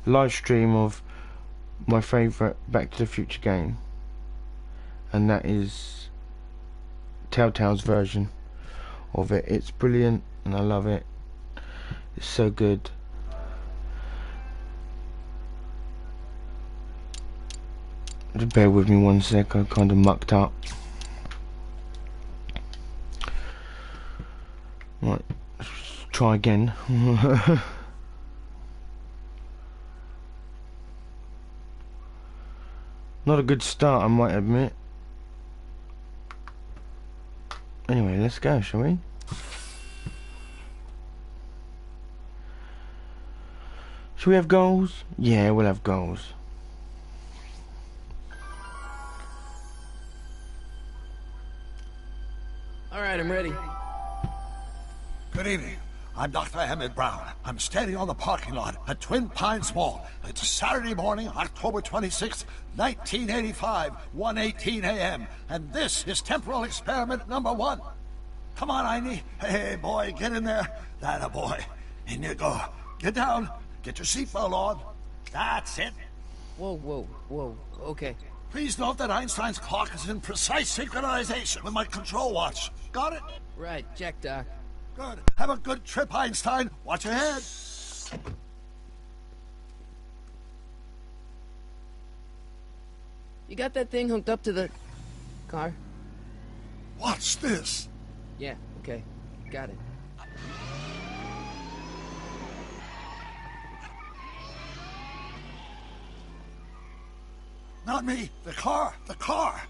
live stream of my favourite Back to the Future game, and that is Telltale's version of it. It's brilliant and I love it. It's so good. Just bear with me one sec, I kind of mucked up. Right, let's try again. Not a good start, I might admit. Anyway, let's go, shall we? Shall we have goals? Yeah, we'll have goals. Alright, I'm ready. Good evening. I'm Dr. Emmett Brown. I'm standing on the parking lot at Twin Pines Mall. It's Saturday morning, October 26th, 1985, 1:18 a.m. And this is temporal experiment number 1. Come on, Einie. Hey, boy, get in there. That a boy. In you go. Get down. Get your seatbelt on. That's it. Whoa, okay. Please note that Einstein's clock is in precise synchronization with my control watch. Got it? Right, check, Doc. Good. Have a good trip, Einstein. Watch your head. You got that thing hooked up to the car? Watch this. Yeah, okay. Got it. Not me. The car. The car.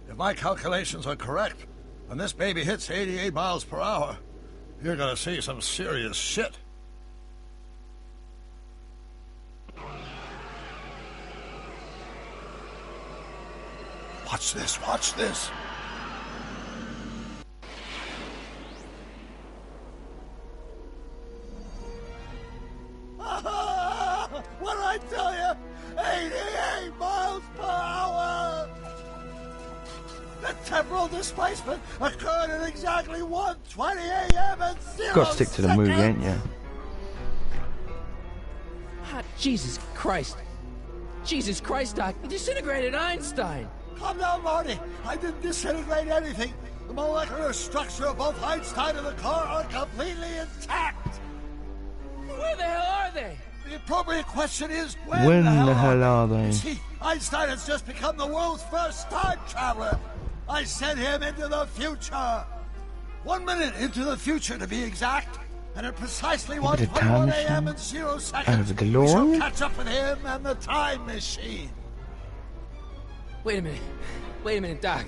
If my calculations are correct, when this baby hits 88 miles per hour, you're gonna see some serious shit. Watch this, watch this. What did I tell you? 88 miles per hour! The temporal displacement occurred at exactly 1:20 a.m. and 0 Gotta stick to the movie, ain't ya? Ah, Jesus Christ. Jesus Christ, Doc. You disintegrated Einstein. Calm down, Marty. I didn't disintegrate anything. The molecular structure of both Einstein and the car are completely intact. Where the hell are they? The appropriate question is, When the hell are they? You see, Einstein has just become the world's first time traveler. I sent him into the future. 1 minute into the future, to be exact. And at precisely 1:21 a.m. and 0 seconds, we shall catch up with him and the time machine. Wait a minute, Doc.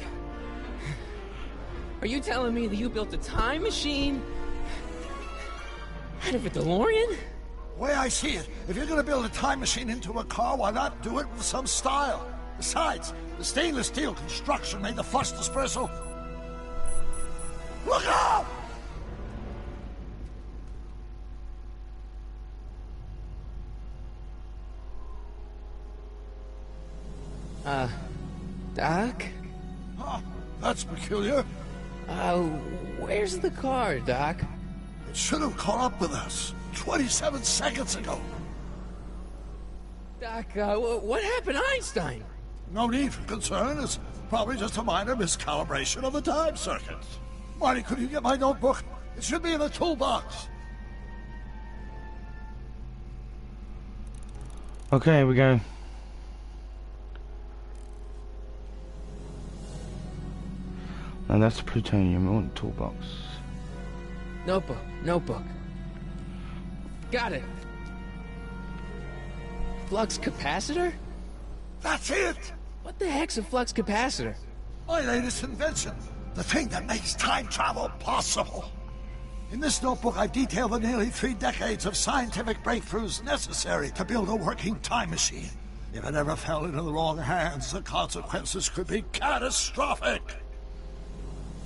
Are you telling me that you built a time machine out of a DeLorean? The way I see it, if you're going to build a time machine into a car, why not do it with some style? Besides, the stainless steel construction made the flux dispersal. Look out! Doc? Huh, that's peculiar. Where's the car, Doc? It should have caught up with us 27 seconds ago. Doc, what happened to Einstein? No need for concern. It's probably just a minor miscalibration of the time circuit. Marty, could you get my notebook? It should be in the toolbox. Okay, here we go. Now that's plutonium. I want the toolbox. Notebook. Got it. Flux capacitor? That's it! What the heck's a flux capacitor? My latest invention. The thing that makes time travel possible. In this notebook, I detail the nearly 3 decades of scientific breakthroughs necessary to build a working time machine. If it ever fell into the wrong hands, the consequences could be catastrophic.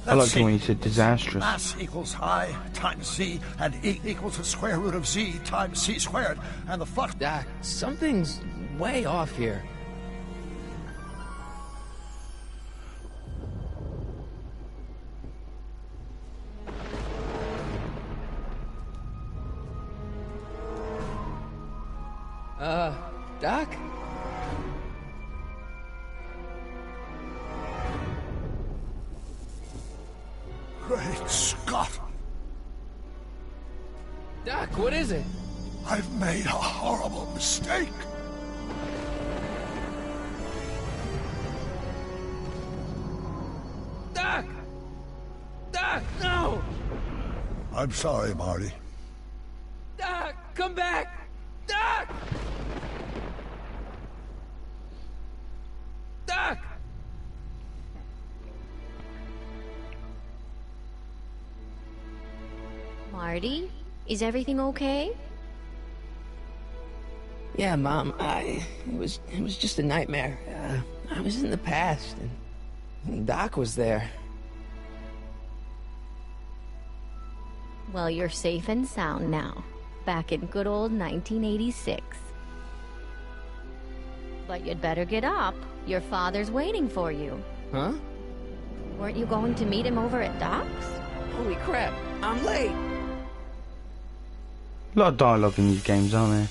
I like the way you said disastrous. Mass equals I times Z, and E equals the square root of Z times C squared, and the flux... Doc, something's way off here. Doc? Great Scott! Doc, what is it? I've made a horrible mistake! Doc! Doc, no! I'm sorry, Marty. Doc, come back! Doc! Doc! Marty, is everything okay? Yeah, Mom, it was just a nightmare. I was in the past, and Doc was there. Well, you're safe and sound now. Back in good old 1986. But you'd better get up. Your father's waiting for you. Huh? Weren't you going to meet him over at Doc's? Holy crap, I'm late! A lot of dialogue in these games, aren't there?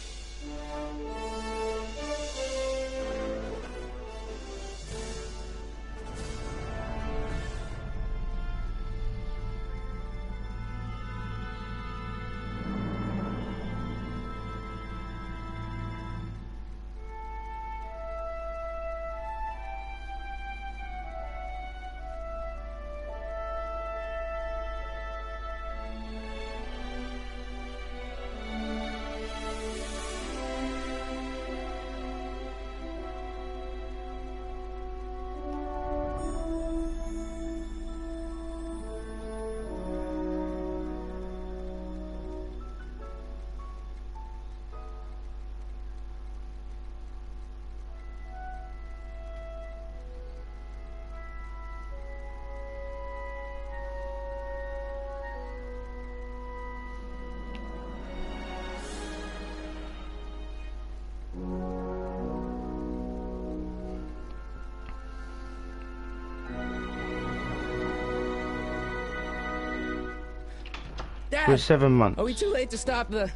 Dad! We're 7 months. Are we too late to stop the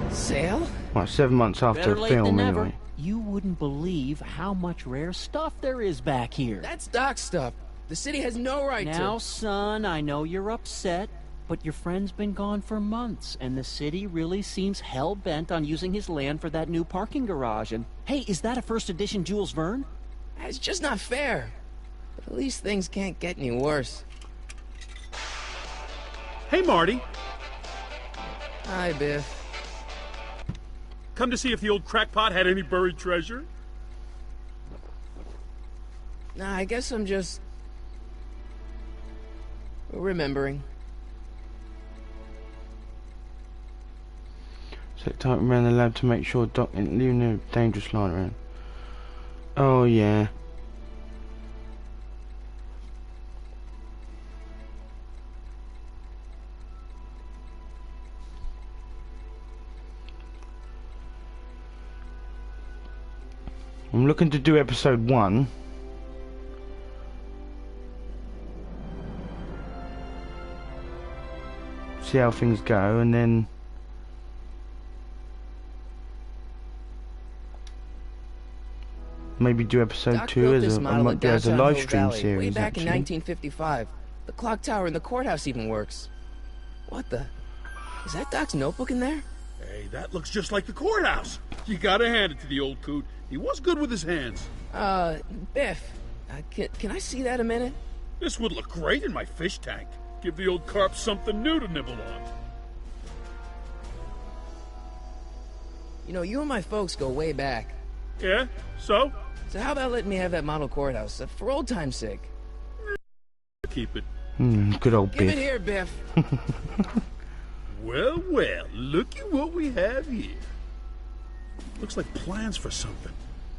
sale? Right, 7 months after Better the late film, than never. anyway. You wouldn't believe how much rare stuff there is back here. That's Doc's stuff. The city has no right Now, to. son, I know you're upset, but your friend's been gone for months, and the city really seems hell-bent on using his land for that new parking garage. And, hey, is that a first edition Jules Verne? It's just not fair. But at least things can't get any worse. Hey, Marty. Hi, Biff. Come to see if the old crackpot had any buried treasure? Nah, I guess I'm just... remembering. Set time around the lab to make sure Doc isn't leaving a dangerous line around. Oh, yeah. I'm looking to do episode 1. See how things go, and then maybe do episode Doc 2 built as this a, I model might at do as a downtown live Hill stream Valley, series. way back in actually. 1955. The clock tower in the courthouse even works. What the? Is that Doc's notebook in there? Hey, that looks just like the courthouse. You gotta hand it to the old coot. He was good with his hands. Biff, can I see that a minute? This would look great in my fish tank. Give the old carp something new to nibble on. You know, you and my folks go way back. Yeah? So? So how about letting me have that model courthouse, for old time's sake? Keep it. Good old Give it Biff. here, Biff. Well, well, looky what we have here. Looks like plans for something.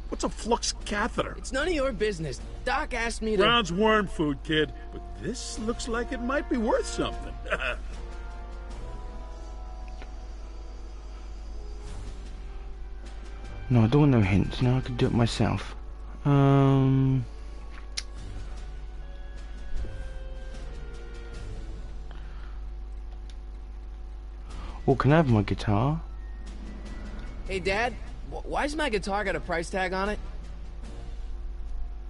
What's a flux catheter? It's none of your business. Doc asked me to... Brown's worm food, kid. But this looks like it might be worth something. No, I don't want no hints. No, I can do it myself. Or can I have my guitar? Hey, Dad, Why's my guitar got a price tag on it?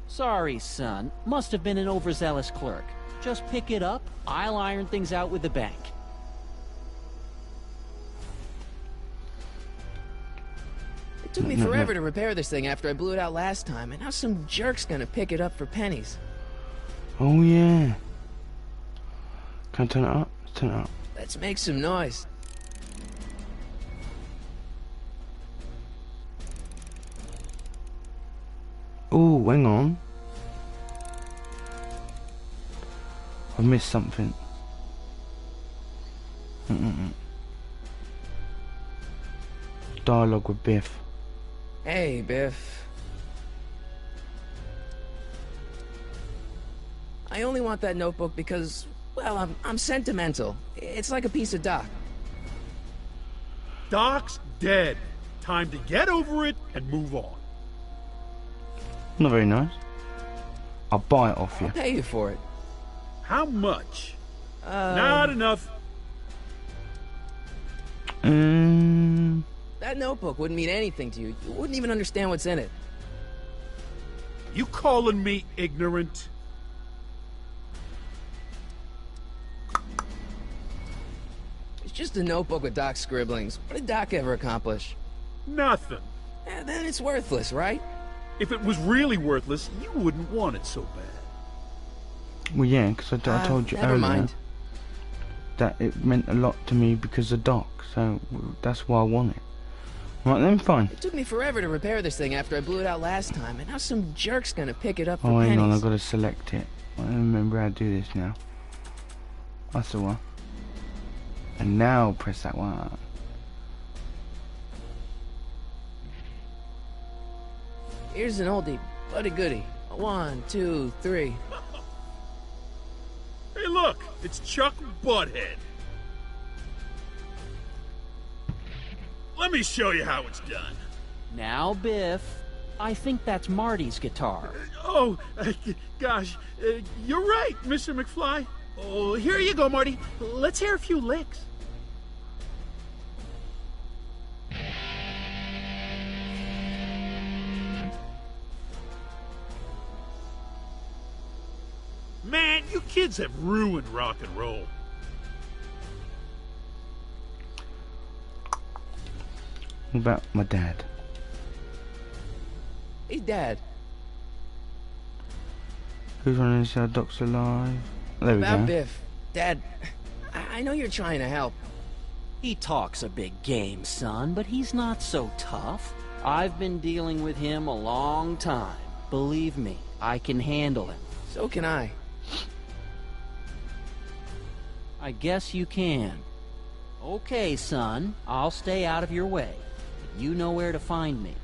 Sorry, son. Must have been an overzealous clerk. Just pick it up. I'll iron things out with the bank. It took me forever to repair this thing after I blew it out last time, and now some jerk's gonna pick it up for pennies. Oh yeah. Can I turn it up? Turn it up. Let's make some noise. Oh, hang on. I've missed something. Dialogue with Biff. Hey, Biff. I only want that notebook because, well, I'm sentimental. It's like a piece of Doc. Doc's dead. Time to get over it and move on. Not very nice. I'll buy it off you. I'll pay you for it. How much? Not enough. That notebook wouldn't mean anything to you. You wouldn't even understand what's in it. You calling me ignorant? It's just a notebook with Doc's scribblings. What did Doc ever accomplish? Nothing. Then it's worthless, right? If it was really worthless, you wouldn't want it so bad. Well, yeah, because I told you never earlier mind. that it meant a lot to me because of Doc, so that's why I want it. Right then, fine. It took me forever to repair this thing after I blew it out last time, and now some jerk's gonna pick it up for Oh, hang pennies. on, I've got to select it. I don't remember how to do this now. That's the one. And now press that one. Here's an oldie, but a goodie. 1, 2, 3. Hey, look, it's Chuck Butthead. Let me show you how it's done. Now, Biff, I think that's Marty's guitar. Oh, gosh, you're right, Mr. McFly. Oh, here you go, Marty. Let's hear a few licks. Man, you kids have ruined rock and roll. What about my dad? Hey, Dad. Who's running this Doc's alive? There we About go. Biff. Dad, I know you're trying to help. He talks a big game, son, but he's not so tough. I've been dealing with him a long time. Believe me, I can handle him. So can I. I guess you can. Okay, son, I'll stay out of your way. You know where to find me.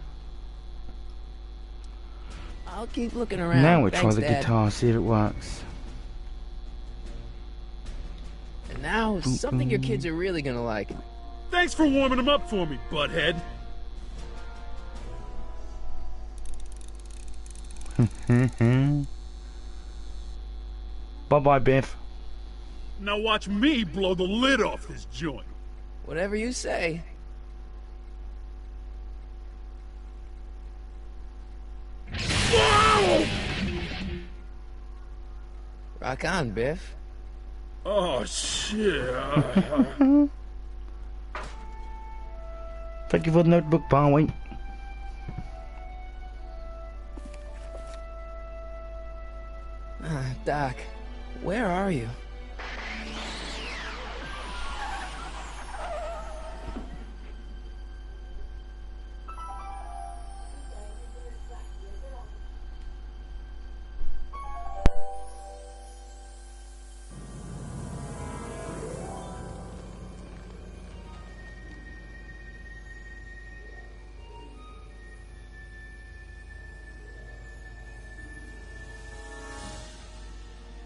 I'll keep looking around. Now we'll Thanks, try the Dad. guitar, see if it works. And now, something your kids are really gonna like. Thanks for warming them up for me, Butthead. Bye-bye, Biff. Now watch me blow the lid off this joint. Whatever you say. Whoa! Rock on, Biff. Oh, shit. Thank you for the notebook, Barway. Doc, where are you?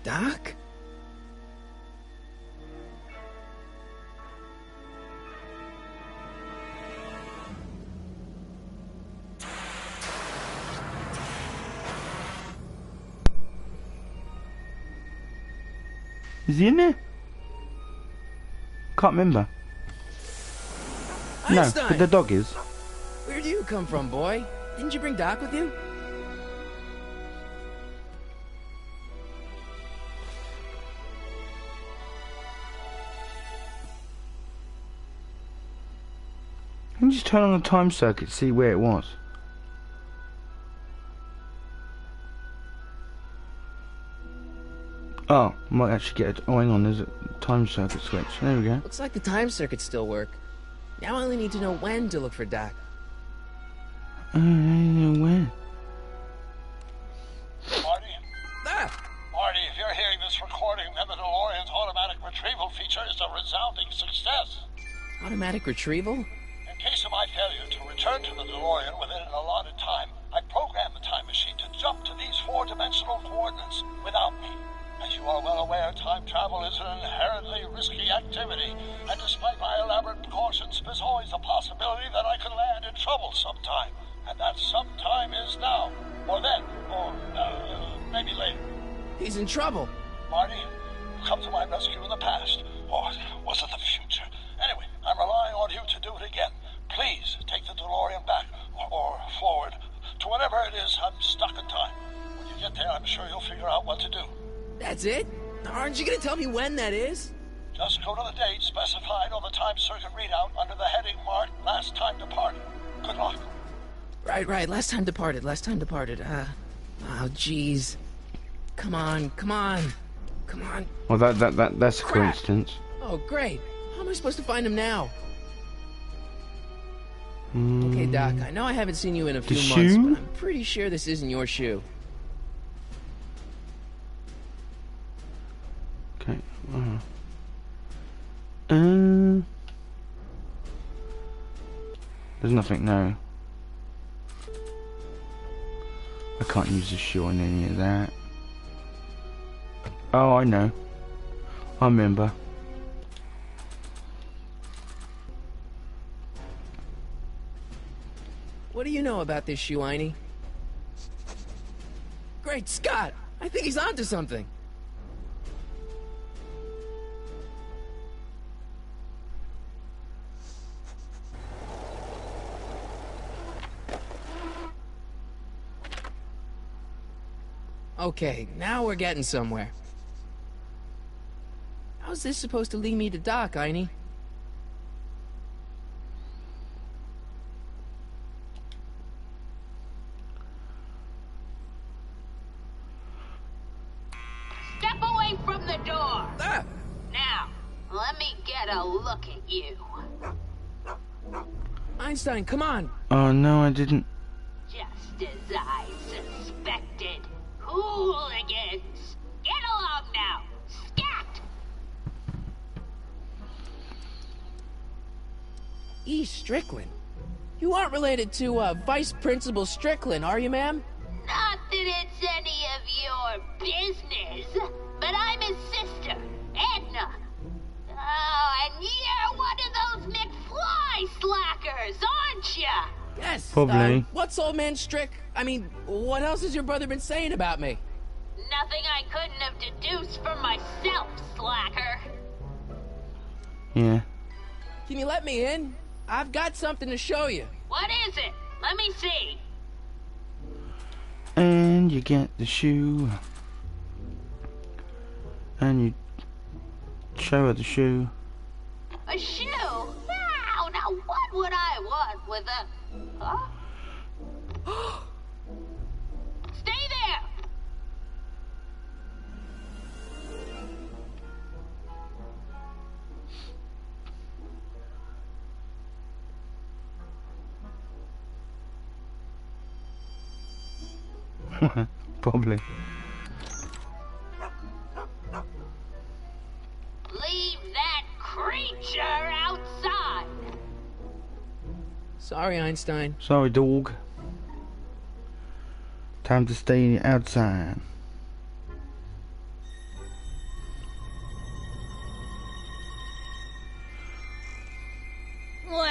Doc? Is he in there? Can't remember. No, Einstein! but the dog is. Where'd you come from, boy? Didn't you bring Doc with you? Can you just turn on the time circuit to see where it was? Oh, might actually get it. Oh, hang on, there's a time circuit switch. There we go. Looks like the time circuits still work. Now I only need to know when to look for Doc. When? Marty? Ah! Marty, if you're hearing this recording, then the DeLorean's automatic retrieval feature is a resounding success. Automatic retrieval? In case of my failure to return to the DeLorean within an allotted time, I programmed the time machine to jump to these four-dimensional coordinates without me. As you are well aware, time travel is an inherently risky activity, and despite my elaborate precautions, there's always a possibility that I could land in trouble sometime. And that sometime is now, or then, or maybe later. He's in trouble. Marty, you come to my rescue in the past, or was it the future? Anyway, I'm relying on you to do it again. Please take the DeLorean back, or forward, to whatever it is. I'm stuck in time. When you get there, I'm sure you'll figure out what to do. That's it? Aren't you gonna tell me when that is? Just go to the date specified on the time circuit readout under the heading marked Last Time Departed. Good luck. Right. Last time departed. Oh, jeez. Come on. Well, that's a Crap. coincidence. Oh, great. How am I supposed to find him now? Okay, Doc, I know I haven't seen you in a few months, shoe? but I'm pretty sure this isn't your shoe. Okay. There's nothing, no. I can't use the shoe on any of that. Oh, I know. I remember. What do you know about this shoe, Einie? Great Scott! I think he's onto something. Okay, now we're getting somewhere. How's this supposed to lead me to Doc, Einie? Step away from the door! Ah! Now, let me get a look at you. Einstein, come on! Oh no, I didn't. Just as I suspected. Hooligans! Get along now! Scat! E. Strickland? You aren't related to, Vice Principal Strickland, are you, ma'am? Not that it's any of your business, but I'm his sister, Edna. Oh, and you're one of those McFly slackers, aren't ya? Yes. Probably. What's old man Strick? I mean, what else has your brother been saying about me? Nothing I couldn't have deduced for myself, slacker. Yeah. Can you let me in? I've got something to show you. What is it? Let me see. And you get the shoe. And you show her the shoe. A shoe? Now what would I want with a... Huh? Stay there. Probably. Leave that creature outside. Sorry, Einstein. Sorry, dog. Time to stay outside. Well,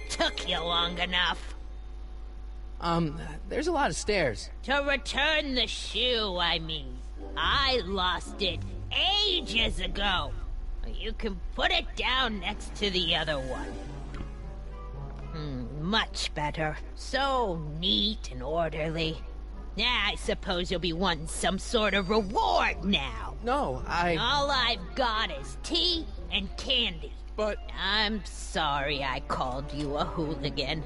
took you long enough. There's a lot of stairs. To return the shoe, I mean. I lost it ages ago. You can put it down next to the other one. much better. So neat and orderly. Yeah, I suppose you'll be wanting some sort of reward now. No, All I've got is tea and candy. But... I'm sorry I called you a hooligan.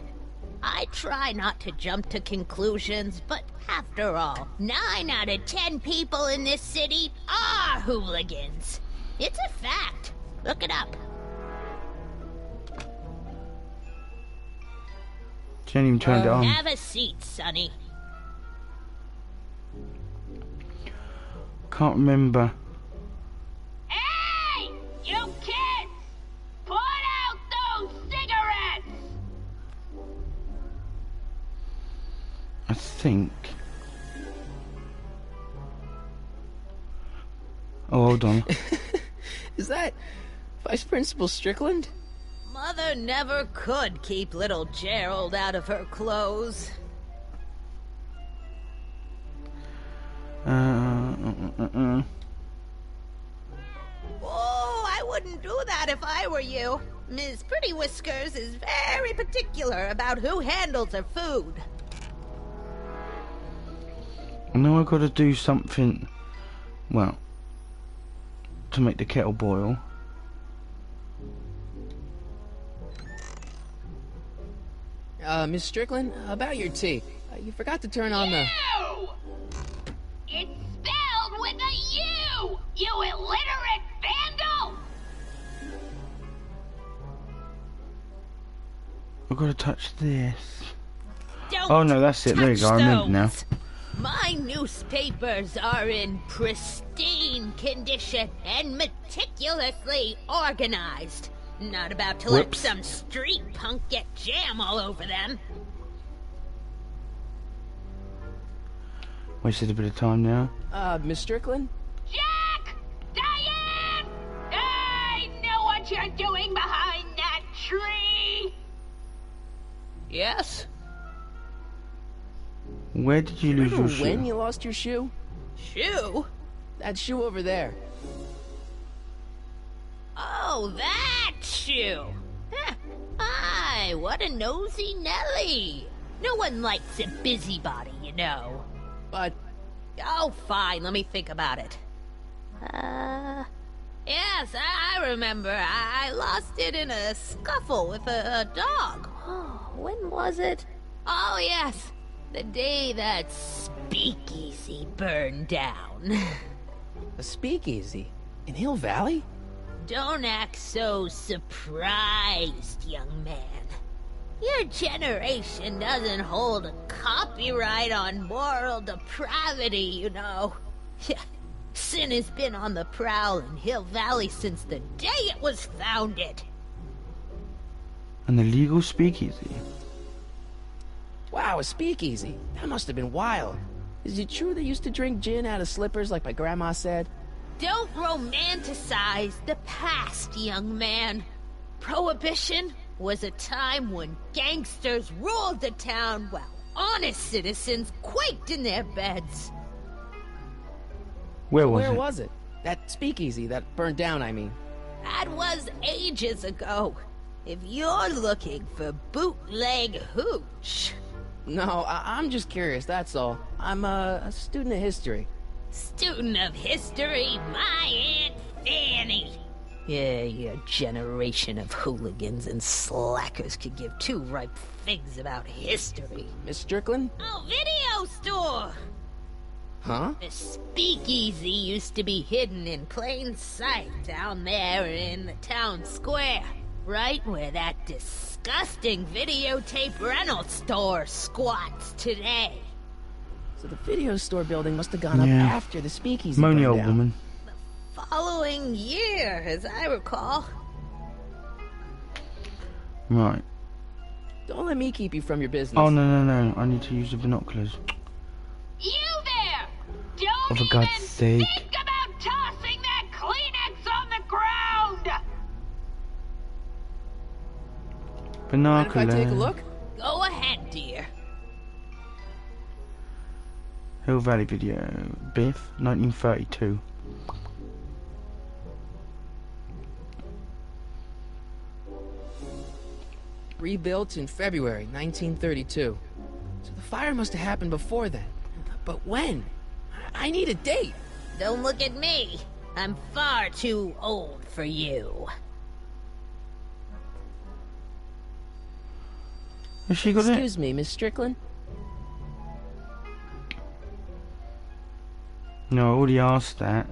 I try not to jump to conclusions, but after all, 9 out of 10 people in this city are hooligans. It's a fact. Look it up. She ain't even turned it on. Have a seat, Sonny. Can't remember. Hey! You kids! Put out those cigarettes! I think. Oh, hold on. is that Vice Principal Strickland? Mother never could keep little Gerald out of her clothes. Oh, I wouldn't do that if I were you. Ms. Pretty Whiskers is very particular about who handles her food. I know I gotta do something, well, to make the kettle boil. Miss Strickland, about your tea. You forgot to turn on the... You! It's spelled with a U! You illiterate vandal! I've gotta touch this. Don't Oh no, that's it. There you go. I remember now. those. My newspapers are in pristine condition and meticulously organized. Not about to let Whoops. some street punk get jam all over them. Wasted a bit of time now. Miss Strickland? Jack! Diane! I know what you're doing behind that tree! Yes? Where did you lose your Remember shoe? when you lost your shoe? Shoe? That shoe over there. Oh, that shoe! Huh. Aye, what a nosy Nelly! No one likes a busybody, you know. But... Oh, fine, let me think about it. Yes, I remember. I lost it in a scuffle with a dog. Oh, when was it? Oh, yes. The day that speakeasy burned down. a speakeasy? In Hill Valley? Don't act so surprised, young man. Your generation doesn't hold a copyright on moral depravity, you know. Sin has been on the prowl in Hill Valley since the day it was founded. An illegal speakeasy. Wow, a speakeasy. That must have been wild. Is it true they used to drink gin out of slippers like my grandma said? Don't romanticize the past, young man. Prohibition was a time when gangsters ruled the town while honest citizens quaked in their beds. Where was Where it? was it? That speakeasy that burned down, I mean. That was ages ago. If you're looking for bootleg hooch... No, I'm just curious, that's all. I'm a student of history. Student of history, my Aunt Fanny. Yeah, your generation of hooligans and slackers could give two ripe figs about history. Miss Strickland? Oh, video store! Huh? The speakeasy used to be hidden in plain sight down there in the town square. Right where that disgusting videotape rental store squats today. So the video store building must have gone up Yeah. after the speakeasy Moany burned old down. woman. Following year, as I recall. Right. Don't let me keep you from your business. Oh no. I need to use the binoculars. You there! Don't Oh, for even God's sake. think about tossing that Kleenex on the ground! Mind if I Binoculars. take a look? Go ahead, dear. Hill Valley video. Biff, 1932. rebuilt in February 1932. So the fire must have happened before then. But when? I need a date. Don't look at me. I'm far too old for you. Has she got it? Excuse me, Miss Strickland? No, I already asked that.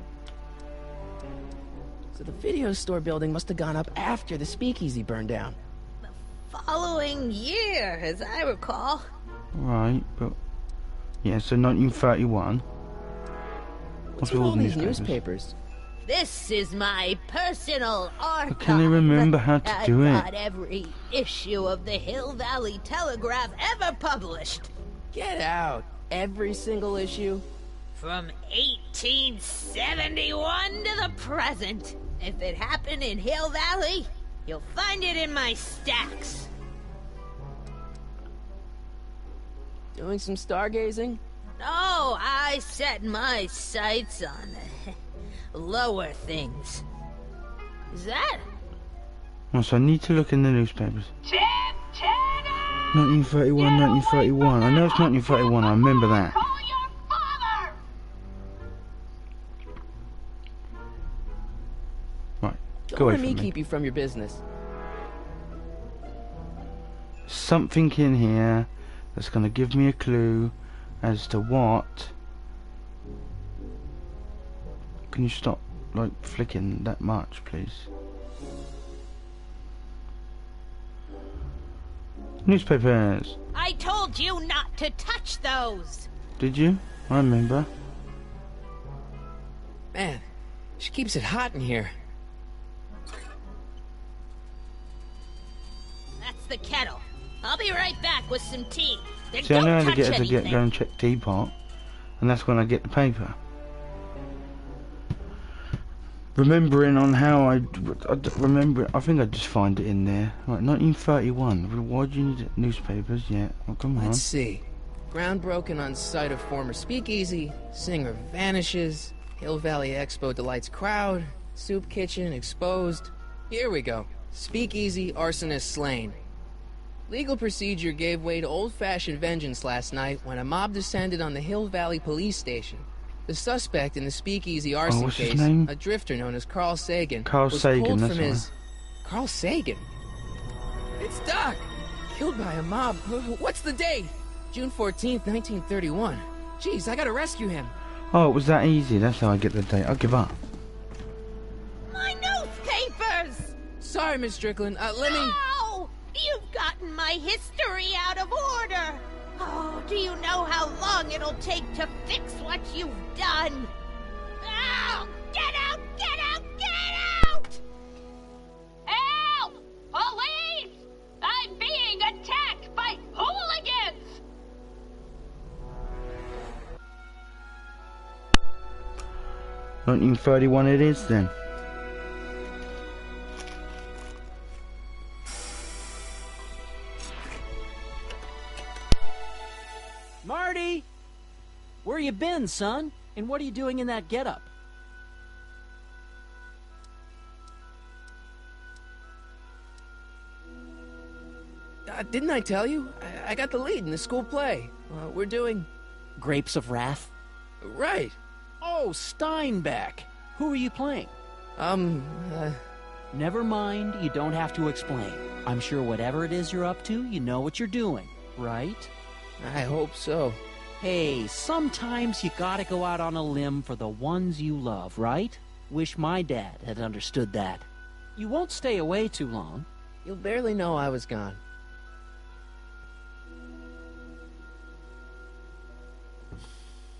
So the video store building must have gone up after the speakeasy burned down. Following year, as I recall. Right, but... Yeah, so 1931. What's with all these newspapers? This is my personal archive. But can they remember how to do it? I got every issue of the Hill Valley Telegraph ever published. Get out. Every single issue? From 1871 to the present. If it happened in Hill Valley, you'll find it in my stacks. Doing some stargazing? No, I set my sights on lower things. Is that? Oh, so I need to look in the newspapers. 1931, 1931. I know it's 1931, I remember that. Call your father! Right, Don't go away let from me me. keep you from your business. Something in here that's going to give me a clue as to what. Can you stop, like, flicking that much, please? Newspapers. I told you not to touch those. Did you? I remember. Man, she keeps it hot in here. That's the kettle. I'll be right back with some tea. Then See, I don't know how to touch get her to anything. go and check teapot, and that's when I get the paper. Remembering on how I remember, I think I just find it in there. Right, 1931. Why do you need newspapers? Yeah, oh, come on. Let's see. Ground broken on site of former speakeasy. Singer vanishes. Hill Valley Expo delights crowd. Soup kitchen exposed. Here we go. Speakeasy arsonist slain. Legal procedure gave way to old-fashioned vengeance last night when a mob descended on the Hill Valley police station. The suspect in the speakeasy arson what's his case, name? a drifter known as Carl Sagan, Carl was Sagan, pulled that's from right. his... Carl Sagan? It's Doc! Killed by a mob. What's the date? June 14th, 1931. Jeez, I gotta rescue him. Oh, it was that easy. That's how I get the date. I'll give up. My newspapers! Sorry, Miss Strickland. Let me... Ow! You've gotten my history out of order. Oh, do you know how long it'll take to fix what you've done? Ow! Get out! Get out! Get out! Help! Police! I'm being attacked by hooligans! 1931 it is then. Marty! Where you been, son? And what are you doing in that getup? Didn't I tell you? I got the lead in the school play. We're doing... Grapes of Wrath? Right. Oh, Steinbeck! Who are you playing? Never mind, you don't have to explain. I'm sure whatever it is you're up to, you know what you're doing, right? I hope so. Hey, sometimes you gotta go out on a limb for the ones you love, right? Wish my dad had understood that. You won't stay away too long. You'll barely know I was gone.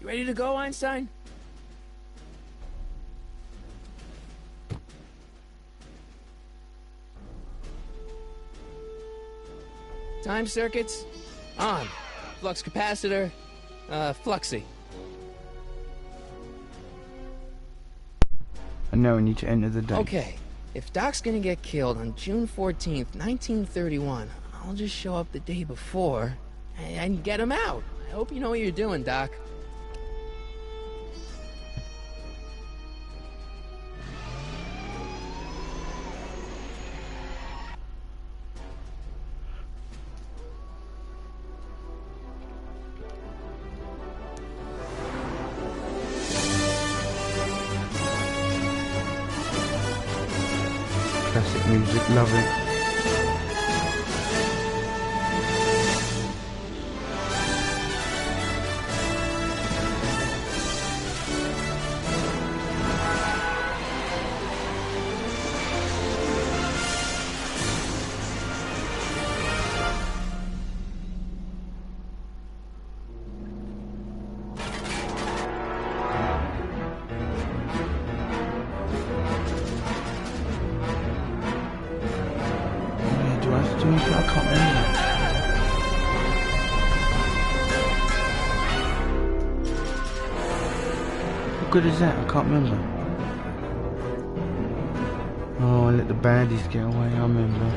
You ready to go, Einstein? Time circuits on. Flux capacitor, fluxy. And now we need to enter the date. Okay, if Doc's gonna get killed on June 14th, 1931, I'll just show up the day before and get him out. I hope you know what you're doing, Doc. Classic music, love it. I can't remember. How good is that? I can't remember. Oh, I let the baddies get away, I remember.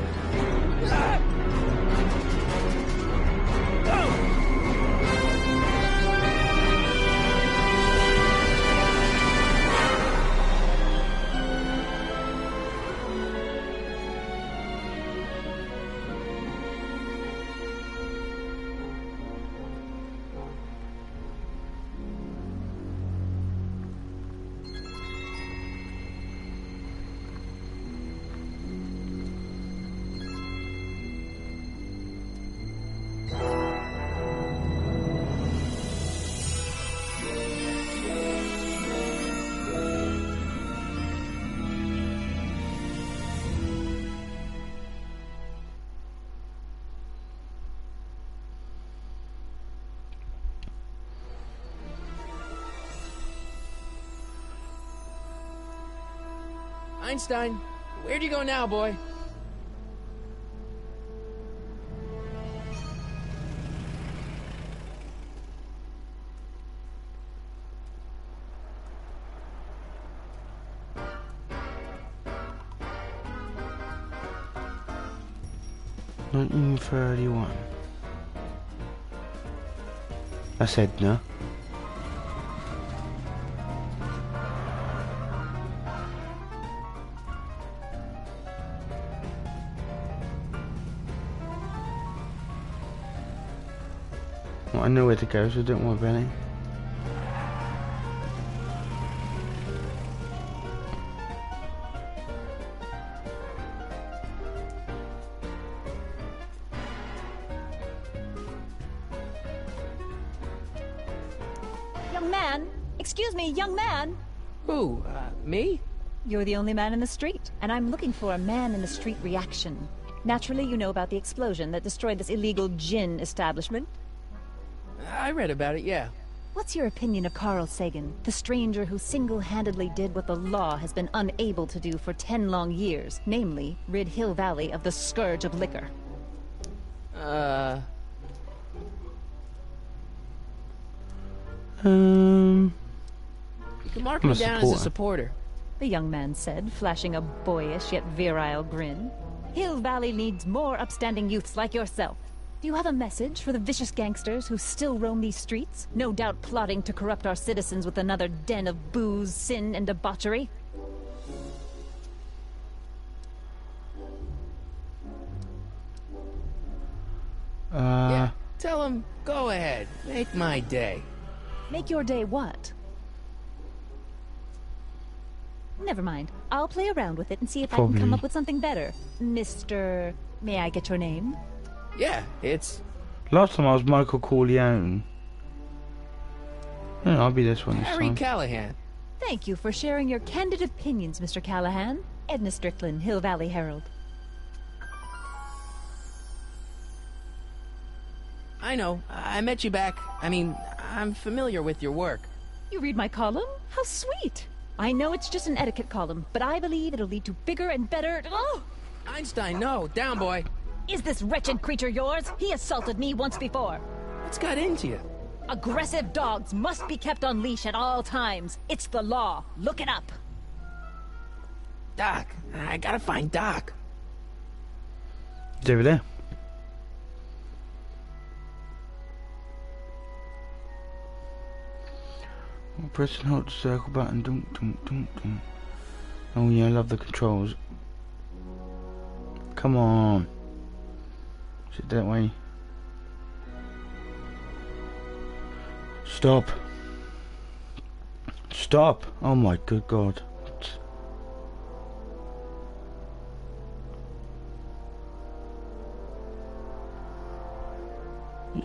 Einstein, where'd you go now, boy? $1931. That's Edna. Well, I know where to go, so don't worry about it. Young man! Excuse me, young man! Who, me? You're the only man in the street, and I'm looking for a man-in-the-street reaction. Naturally, you know about the explosion that destroyed this illegal gin establishment. I read about it, yeah. What's your opinion of Carl Sagan, the stranger who single-handedly did what the law has been unable to do for 10 long years, namely, rid Hill Valley of the scourge of liquor? You can mark me down as a supporter. The young man said, flashing a boyish yet virile grin. Hill Valley needs more upstanding youths like yourself. Do you have a message for the vicious gangsters who still roam these streets, no doubt plotting to corrupt our citizens with another den of booze, sin, and debauchery? Yeah, tell him, go ahead, make my day. Make your day what? Never mind. I'll play around with it and see if I can come up with something better. Mr... May I get your name? Yeah, it's... Last time I was Michael Corleone. No, I'll be this one this Harry time. Callahan. Thank you for sharing your candid opinions, Mr. Callahan. Edna Strickland, Hill Valley Herald. I know. I met you back. I mean, I'm familiar with your work. You read my column? How sweet! I know it's just an etiquette column, but I believe it'll lead to bigger and better... Oh! Einstein, no. Down, boy. Is this wretched creature yours? He assaulted me once before. What's got into you? Aggressive dogs must be kept on leash at all times. It's the law. Look it up. Doc. I gotta find Doc. He's over there. Press and hold the circle button. Dunk, dunk, dunk, dunk. Oh yeah, I love the controls. Come on. Sit that way. Stop. Stop. Oh my good God.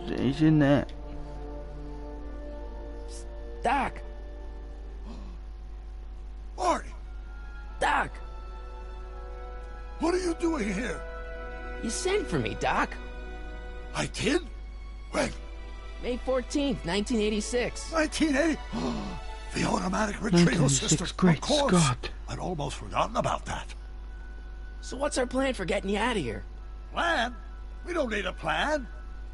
he's in there. Doc! Marty, Doc! what are you doing here? You sent for me, Doc. I did? When? May 14th, 1986. 1980? The automatic retrieval 1986, system. great Of course. Scott. I'd almost forgotten about that. So what's our plan for getting you out of here? Plan? We don't need a plan.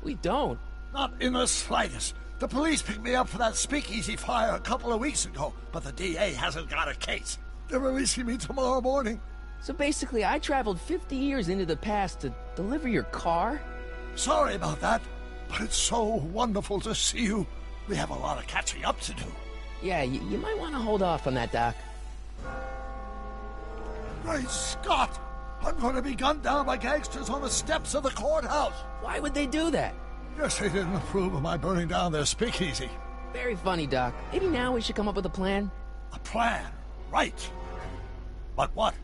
We don't. Not in the slightest. The police picked me up for that speakeasy fire a couple of weeks ago, but the DA hasn't got a case. They're releasing me tomorrow morning. So basically, I traveled 50 years into the past to deliver your car? Sorry about that, but it's so wonderful to see you. We have a lot of catching up to do. Yeah, you might want to hold off on that, Doc. Great Scott! I'm going to be gunned down by gangsters on the steps of the courthouse. Why would they do that? Guess they didn't approve of my burning down their speakeasy. Very funny, Doc. Maybe now we should come up with a plan? A plan, right. But what?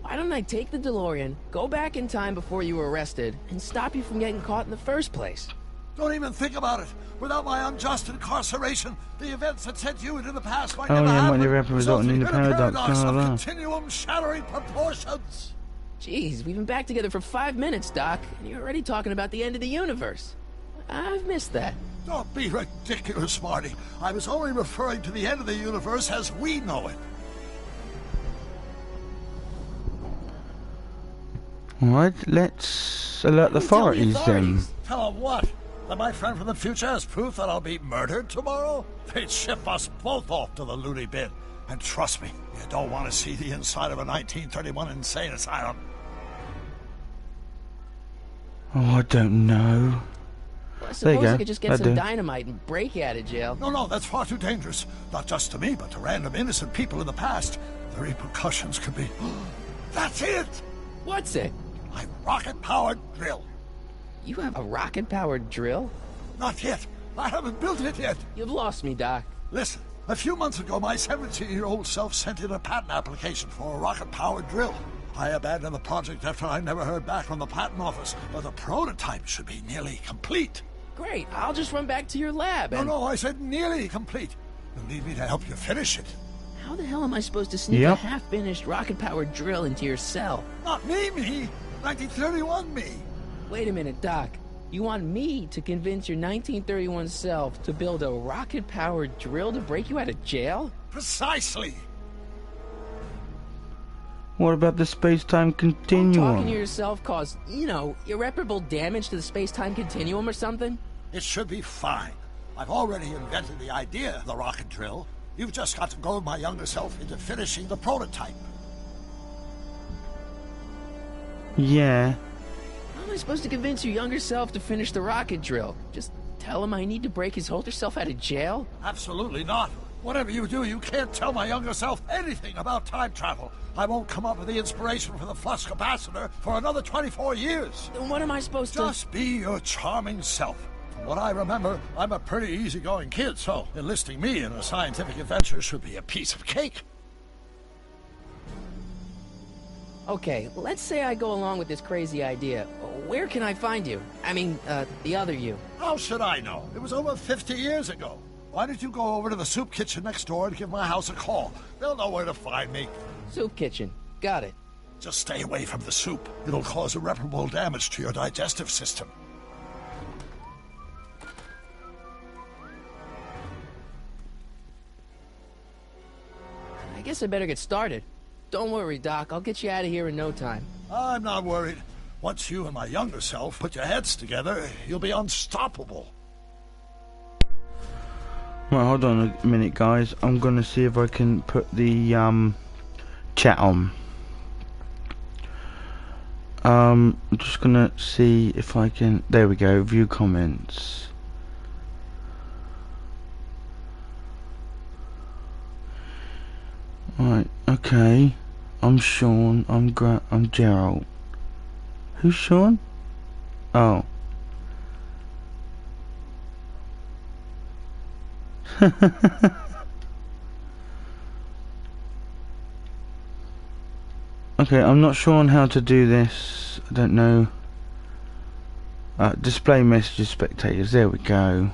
Why don't I take the DeLorean, go back in time before you were arrested, and stop you from getting caught in the first place? Don't even think about it. Without my unjust incarceration, the events that sent you into the past might Oh, never yeah, happen. might never happen, resulting in the paradox, of blah, blah. continuum shattering proportions. Jeez, we've been back together for 5 minutes, Doc, and you're already talking about the end of the universe. I've missed that. Don't be ridiculous, Marty. I was only referring to the end of the universe as we know it. Alright, let's alert the Tell the authorities then. Tell them what? That my friend from the future has proof that I'll be murdered tomorrow? They'd ship us both off to the loony bin. And trust me, you don't want to see the inside of a 1931 insane asylum. Oh, I don't know. Well, I There you suppose go. I could just get I some do. dynamite and break you out of jail. No, that's far too dangerous. Not just to me, but to random innocent people in the past. The repercussions could be... That's it! What's it? My rocket-powered drill. You have a rocket-powered drill? Not yet. I haven't built it yet. You've lost me, Doc. Listen, a few months ago, my 17-year-old self sent in a patent application for a rocket-powered drill. I abandoned the project after I never heard back from the patent office, but the prototype should be nearly complete. Great, I'll just run back to your lab and... No, I said nearly complete. You'll need me to help you finish it. How the hell am I supposed to sneak a half-finished rocket-powered drill into your cell? Not me. 1931 me. Wait a minute, Doc. You want me to convince your 1931 self to build a rocket-powered drill to break you out of jail? Precisely. What about the space-time continuum? Talking to yourself caused, irreparable damage to the space-time continuum or something? It should be fine. I've already invented the idea of the rocket drill. You've just got to goad my younger self into finishing the prototype. Yeah. How am I supposed to convince your younger self to finish the rocket drill? Just tell him I need to break his older self out of jail? Absolutely not. Whatever you do, you can't tell my younger self anything about time travel. I won't come up with the inspiration for the flux capacitor for another 24 years. Then what am I supposed to... Just be your charming self. From what I remember, I'm a pretty easygoing kid, so enlisting me in a scientific adventure should be a piece of cake. Okay, let's say I go along with this crazy idea. Where can I find you? I mean, the other you. How should I know? It was over 50 years ago. Why don't you go over to the soup kitchen next door and give my house a call? They'll know where to find me. Soup kitchen. Got it. Just stay away from the soup. It'll cause irreparable damage to your digestive system. I guess I better get started. Don't worry, Doc. I'll get you out of here in no time. I'm not worried. Once you and my younger self put your heads together, you'll be unstoppable. Right, hold on a minute, guys. I'm gonna see if I can put the chat on. I'm just gonna see if I can. There we go. View comments. Right. Okay. I'm Sean. I'm Gerald. Who's Sean? Oh. Okay, I'm not sure on how to do this. I don't know. Display messages, spectators. There we go.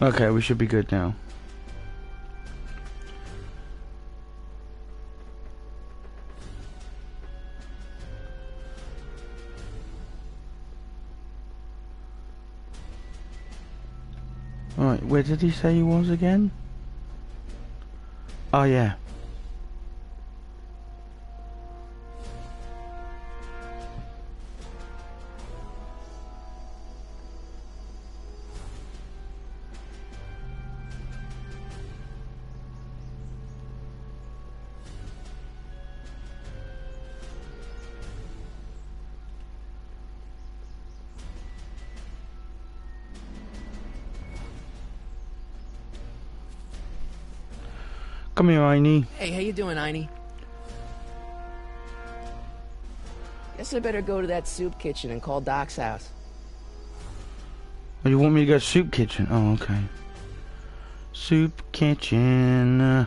Okay, we should be good now. Alright, where did he say he was again? Oh yeah. Come here, Einie. Hey, how you doing, Einie? Guess I better go to that soup kitchen and call Doc's house. Oh, you want me to go to soup kitchen? Oh, okay. Soup kitchen.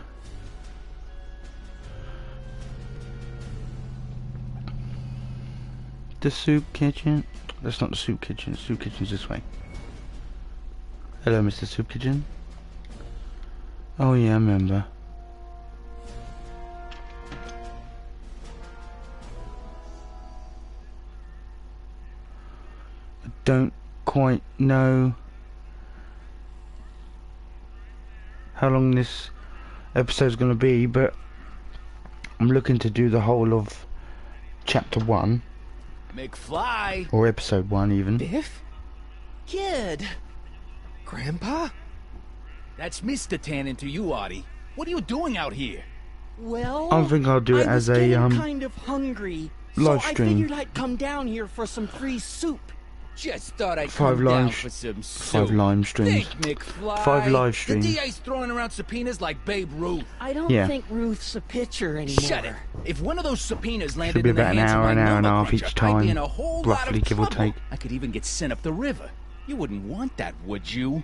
The soup kitchen? That's not the soup kitchen. The soup kitchen's this way. Hello, Mr. Soup Kitchen. Oh yeah, I remember. I don't quite know how long this episode's going to be, but I'm looking to do the whole of chapter 1. McFly! Or episode 1 even. Biff? Kid! Grandpa? That's Mr. Tannen to you, Artie. What are you doing out here? Well, I think I'll do it as a kind of hungry, live so stream. I figured I'd come down here for some free soup. Just thought I'd 5 come down live, for some 5 soup. live streams. Think, McFly. 5 live streams. The DA's throwing around subpoenas like Babe Ruth. I don't Yeah. think Ruth's a pitcher anymore. Shut it. If one of those subpoenas landed Should be in the about an hands hour, of my an hour and a number half each cruncher, I'd be time, in a whole roughly, lot of give or trouble. take. I could even get sent up the river. You wouldn't want that, would you?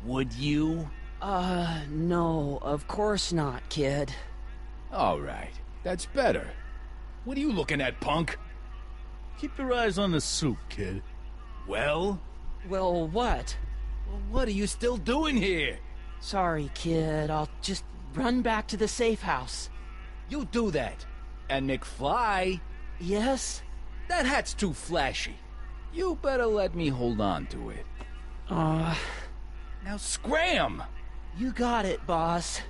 Would you? No, of course not, kid. All right. That's better. What are you looking at, punk? Keep your eyes on the soup, kid. Well? Well, what? Well, what are you still doing here? Sorry, kid. I'll just run back to the safe house. You do that. And McFly, Yes? that hat's too flashy. You better let me hold on to it. Now scram! You got it, boss.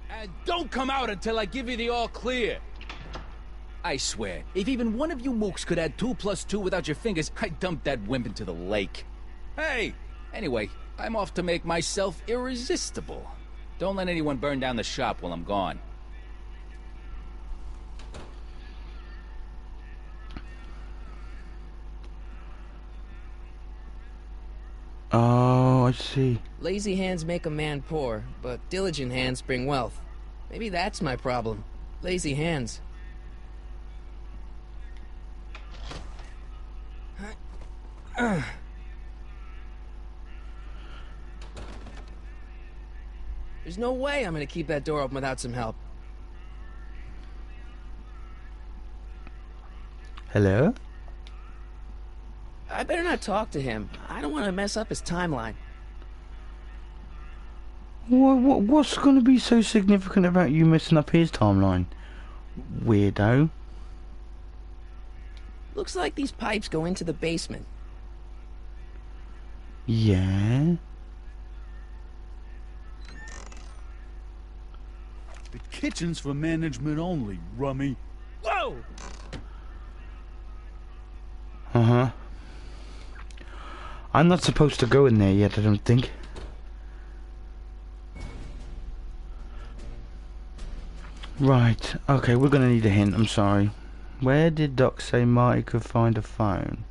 And don't come out until I give you the all clear. I swear, if even one of you mooks could add 2 + 2 without your fingers, I'd dump that wimp into the lake. Hey! Anyway, I'm off to make myself irresistible. Don't let anyone burn down the shop while I'm gone. Oh, I see. Lazy hands make a man poor, but diligent hands bring wealth. Maybe that's my problem. Lazy hands. There's no way I'm gonna keep that door open without some help. Hello? I better not talk to him. I don't want to mess up his timeline. What's going to be so significant about you messing up his timeline? Weirdo. Looks like these pipes go into the basement. Yeah? The kitchen's for management only, rummy. Whoa! Uh-huh. I'm not supposed to go in there yet, I don't think. Right, okay, we're gonna need a hint, I'm sorry. Where did Doc say Marty could find a phone?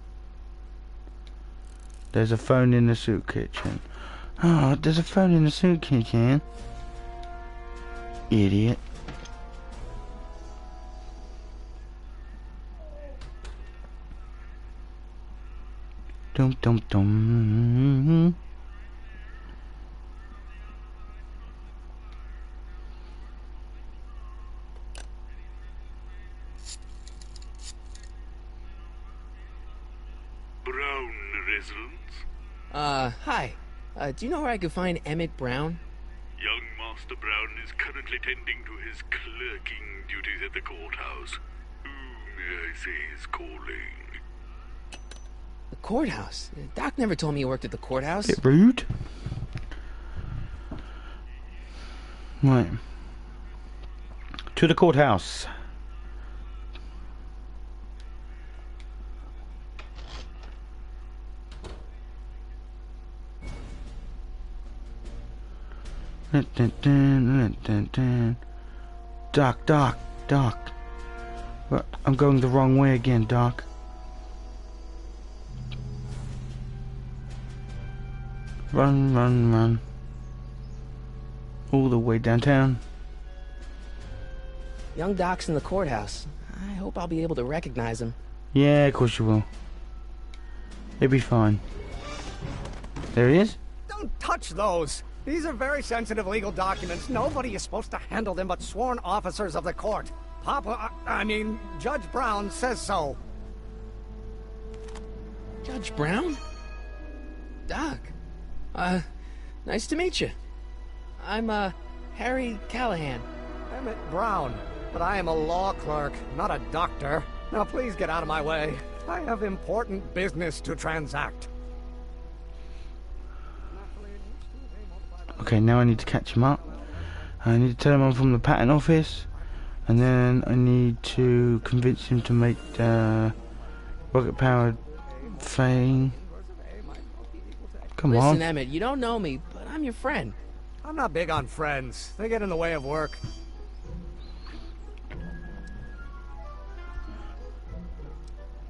There's a phone in the soup kitchen. Oh, there's a phone in the soup kitchen. Idiot. Dum dum dum. Brown residence? Hi. Do you know where I could find Emmett Brown? Young Master Brown is currently tending to his clerking duties at the courthouse. Who, may I say, is calling? The courthouse? Doc never told me he worked at the courthouse. Bit rude. Right. To the courthouse. Doc. What? I'm going the wrong way again, Doc. Run. All the way downtown. Young Doc's in the courthouse. I hope I'll be able to recognize him. Yeah, of course you will. It'll be fine. There he is. Don't touch those! These are very sensitive legal documents. Nobody is supposed to handle them but sworn officers of the court. Judge Brown says so. Judge Brown? Doc. Nice to meet you. I'm, Harry Callahan. Emmett Brown. But I am a law clerk, not a doctor. Now please get out of my way. I have important business to transact. Okay, now I need to catch him up. I need to tell him I'm from the patent office. And then I need to convince him to make the rocket-powered thing. Come on. Listen, Emmett, you don't know me, but I'm your friend. I'm not big on friends. They get in the way of work.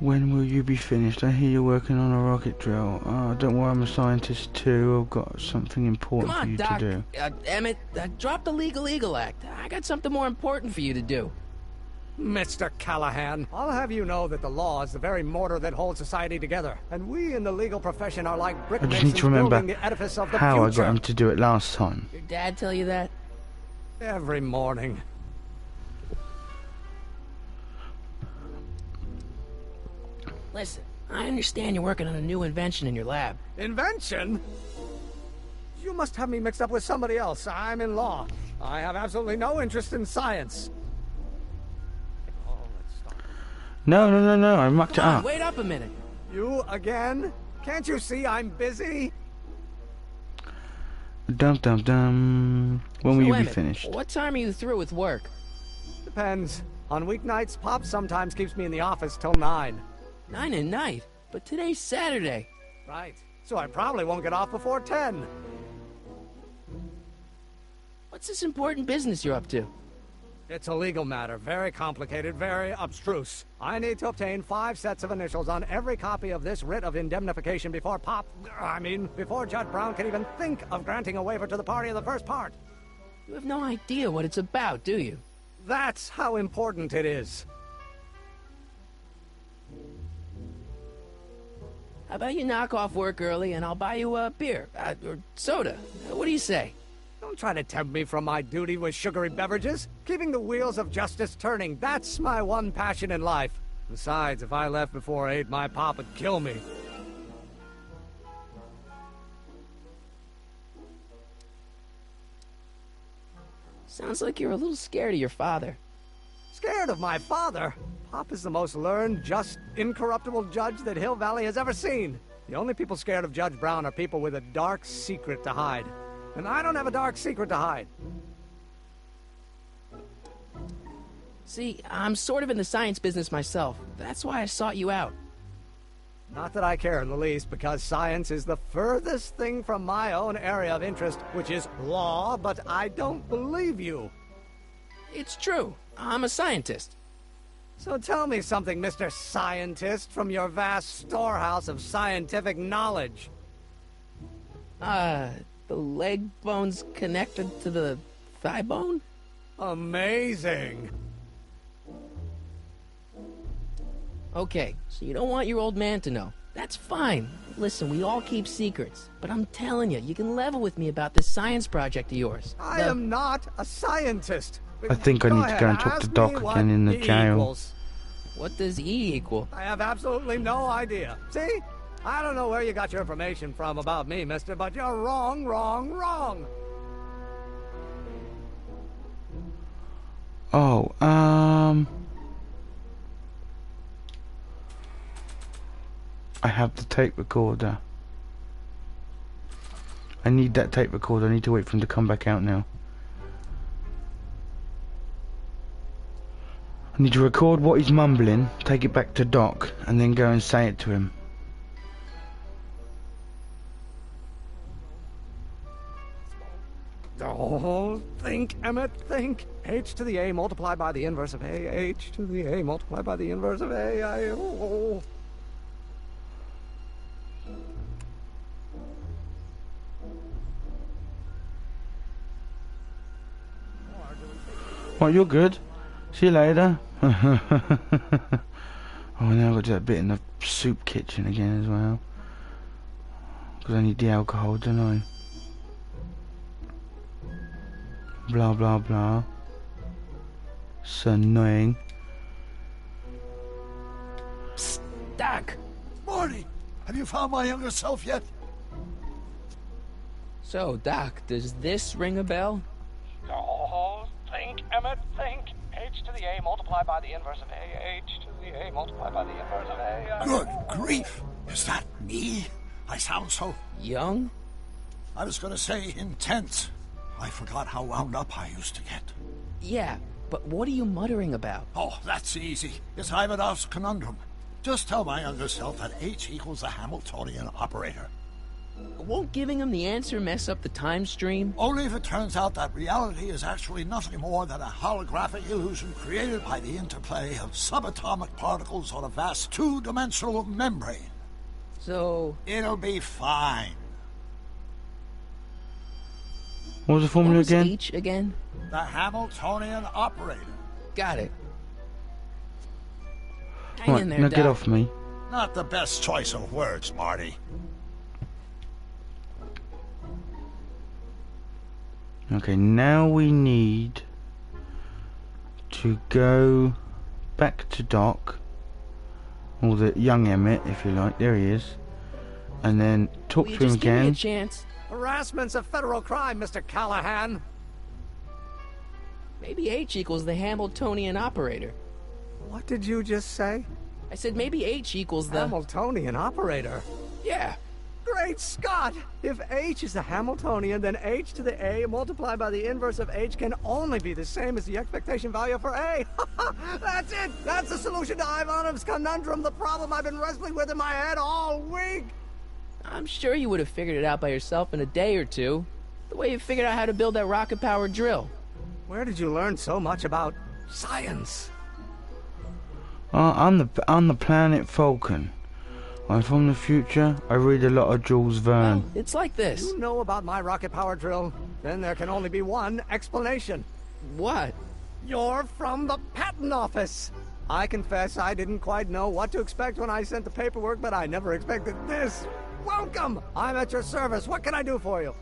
When will you be finished? I hear you're working on a rocket drill. Oh, don't worry, I'm a scientist too. I've got something important for you Doc. to do. Emmett, drop the Legal Eagle Act. I got something more important for you to do. Mr. Callahan, I'll have you know that the law is the very mortar that holds society together, and we in the legal profession are like brick I just need masons to remember building the edifice of the how future. I got him to do it last time. Your dad tell you that? Every morning. Listen, I understand you're working on a new invention in your lab. Invention? You must have me mixed up with somebody else. I'm in law. I have absolutely no interest in science. No, I mucked it up. Wait up a minute. You again? Can't you see I'm busy? Dum. When will you be finished? What time are you through with work? Depends. On weeknights, Pop sometimes keeps me in the office till 9. 9 at night? But today's Saturday. Right. So I probably won't get off before 10. What's this important business you're up to? It's a legal matter. Very complicated, very abstruse. I need to obtain 5 sets of initials on every copy of this writ of indemnification before before Judge Brown can even think of granting a waiver to the party in the first part. You have no idea what it's about, do you? That's how important it is. How about you knock off work early and I'll buy you a beer, or soda. What do you say? Don't try to tempt me from my duty with sugary beverages. Keeping the wheels of justice turning, that's my one passion in life. Besides, if I left before 8, my pop would kill me. Sounds like you're a little scared of your father. Scared of my father? Pop is the most learned, just, incorruptible judge that Hill Valley has ever seen. The only people scared of Judge Brown are people with a dark secret to hide. And I don't have a dark secret to hide. See, I'm sort of in the science business myself. That's why I sought you out. Not that I care in the least, because science is the furthest thing from my own area of interest, which is law, but I don't believe you. It's true. I'm a scientist. So tell me something, Mr. Scientist, from your vast storehouse of scientific knowledge. The leg bone's connected to the thigh bone? Amazing. Okay, so you don't want your old man to know. That's fine. Listen, we all keep secrets. But I'm telling you, you can level with me about this science project of yours. I am not a scientist. I think I need to go and talk to Doc again in the jail. What does E equal? I have absolutely no idea. See? I don't know where you got your information from about me, mister, but you're wrong, wrong, wrong. Oh, I have the tape recorder. I need that tape recorder. I need to wait for him to come back out now. I need to record what he's mumbling, take it back to Doc, and then go and say it to him. Oh, think, Emmett, think. H to the A multiplied by the inverse of A. H to the A multiplied by the inverse of A. Oh. Well, you're good. See you later. Oh, now I've got to do that bit in the soup kitchen again as well. Because I need the alcohol, don't I? Blah, blah, blah. So annoying. Psst, Doc! Marty, have you found my younger self yet? So, Doc, does this ring a bell? Oh, think, Emmett, think. H to the A multiplied by the inverse of A. H to the A multiplied by the inverse of A. Good grief! Is that me? I sound so... young? I was gonna say intense. I forgot how wound up I used to get. Yeah, but what are you muttering about? Oh, that's easy. It's Ivanov's conundrum. Just tell my younger self that H equals the Hamiltonian operator. Won't giving him the answer mess up the time stream? Only if it turns out that reality is actually nothing more than a holographic illusion created by the interplay of subatomic particles on a vast two-dimensional membrane. So... it'll be fine. What was the formula what was again? H again? The Hamiltonian operator. Got it. Hang Right, in there, now Doc. get off me. Not the best choice of words, Marty. Okay, now we need to go back to Doc, or the young Emmett, if you like. There he is, and then talk Will you to him just give me a again. chance? Harassment's a federal crime, Mr. Callahan. Maybe H equals the Hamiltonian operator. What did you just say? I said maybe H equals the... Hamiltonian operator? Yeah. Great Scott! If H is the Hamiltonian, then H to the A multiplied by the inverse of H can only be the same as the expectation value for A. That's it! That's the solution to Ivanov's conundrum, the problem I've been wrestling with in my head all week! I'm sure you would have figured it out by yourself in a day or two. The way you figured out how to build that rocket-powered drill. Where did you learn so much about science? On the planet Falcon. I'm from the future. I read a lot of Jules Verne. Well, it's like this. You know about my rocket power drill? Then there can only be one explanation. What? You're from the patent office. I confess I didn't quite know what to expect when I sent the paperwork, but I never expected this. Welcome! I'm at your service. What can I do for you?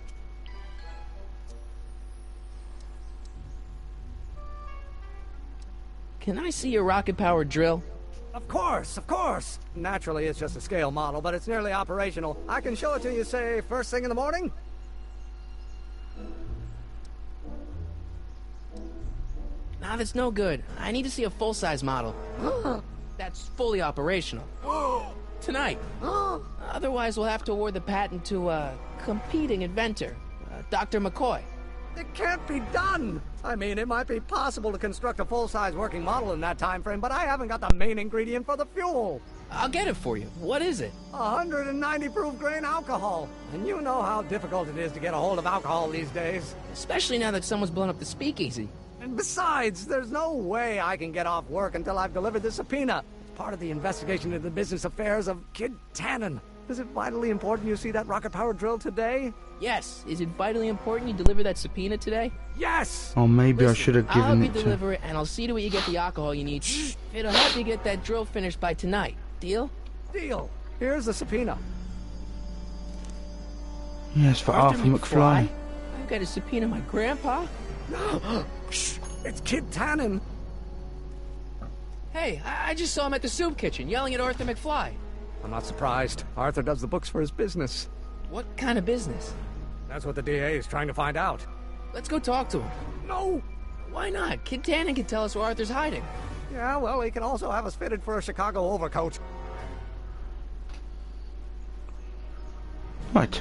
Can I see your rocket-powered drill? Of course, of course. Naturally, it's just a scale model, but it's nearly operational. I can show it to you, say, first thing in the morning? Nah, that's no good. I need to see a full-size model. That's fully operational. Tonight. Otherwise, we'll have to award the patent to a competing inventor, Dr. McCoy. It can't be done! I mean, it might be possible to construct a full-size working model in that time frame, but I haven't got the main ingredient for the fuel. I'll get it for you. What is it? 190 proof grain alcohol. And you know how difficult it is to get a hold of alcohol these days. Especially now that someone's blown up the speakeasy. And besides, there's no way I can get off work until I've delivered the subpoena. It's part of the investigation into the business affairs of Kid Tannen. Is it vitally important you see that rocket-powered drill today? Yes. Is it vitally important you deliver that subpoena today? Yes! Oh, maybe Listen, I should have I'll given help it you to... deliver it, and I'll see to it you get the alcohol you need. It'll help you get that drill finished by tonight. Deal? Deal. Here's the subpoena. Yes, for Arthur McFly. I've got to subpoena my grandpa? Shh! It's Kid Tannen. Hey, I just saw him at the soup kitchen, yelling at Arthur McFly. I'm not surprised. Arthur does the books for his business. What kind of business? That's what the DA is trying to find out. Let's go talk to him. No! Why not? Kid Tannen can tell us where Arthur's hiding. Yeah, well, he can also have us fitted for a Chicago overcoat. Right.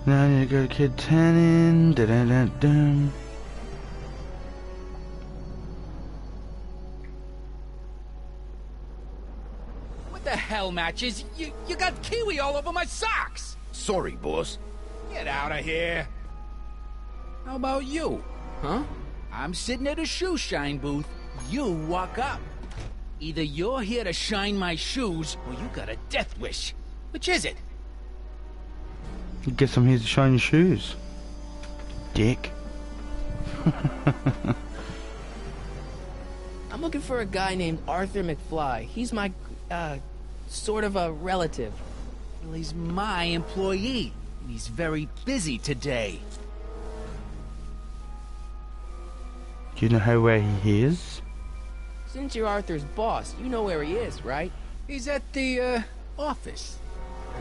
Now I need to go to Kid Tannen. Da-da-da-dum. What the hell, Matches? You got kiwi all over my socks! Sorry, boss. Get out of here. How about you? Huh? I'm sitting at a shoe shine booth. You walk up. Either you're here to shine my shoes, or you got a death wish. Which is it? Guess I'm here to shine your shoes. Dick. I'm looking for a guy named Arthur McFly. He's my, sort of a relative. Well, he's my employee, and he's very busy today. Do you know where he is? Since you're Arthur's boss, you know where he is, right? He's at the, office.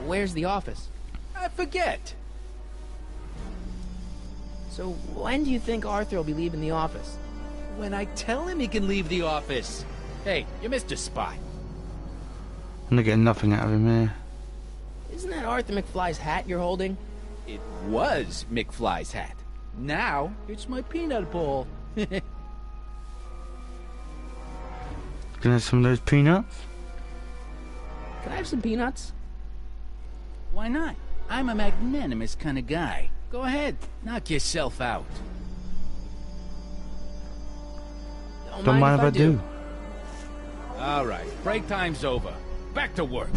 Where's the office? I forget. So when do you think Arthur will be leaving the office? When I tell him he can leave the office. Hey, you're Mr. Spy. I'm not getting nothing out of him here. Isn't that Arthur McFly's hat you're holding? It was McFly's hat. Now, it's my peanut ball. Can I have some of those peanuts? Can I have some peanuts? Why not? I'm a magnanimous kind of guy. Go ahead, knock yourself out. Don't mind if I do. All right, break time's over. Back to work.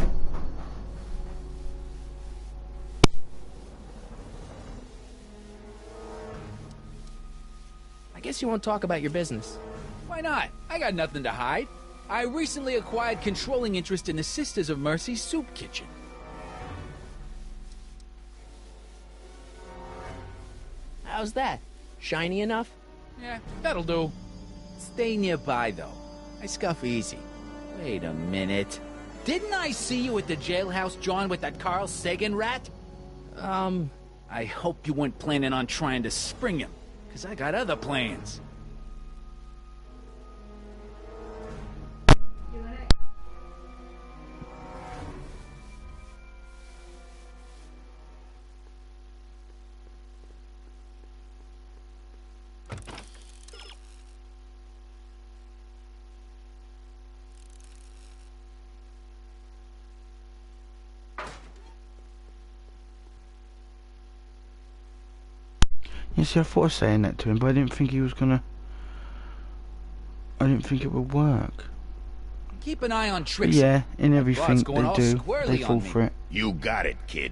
I guess you won't talk about your business. Why not? I got nothing to hide. I recently acquired controlling interest in the Sisters of Mercy soup kitchen. How's that? Shiny enough? Yeah, that'll do. Stay nearby, though. I scuff easy. Wait a minute. Didn't I see you at the jailhouse, John, with that Carl Sagan rat? I hope you weren't planning on trying to spring him, because I got other plans. You see, I thought of saying that to him, but I didn't think he was gonna... I didn't think it would work. Keep an eye on Trixie. Yeah, in everything they do, they fall for it. You got it, kid.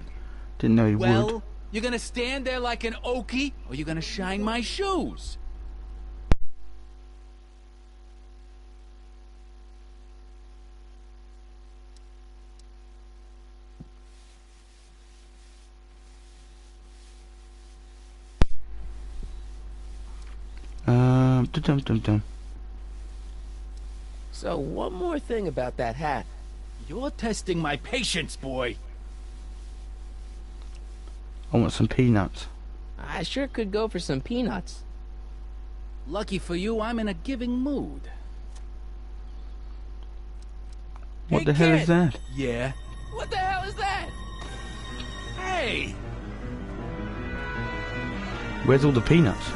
Didn't know he would. Well, you gonna stand there like an okie, or you gonna shine my shoes? Dum-dum-dum. So, one more thing about that hat. You're testing my patience, boy. I want some peanuts. I sure could go for some peanuts. Lucky for you, I'm in a giving mood. What the hell is that? Yeah. What the hell is that? Hey! Where's all the peanuts?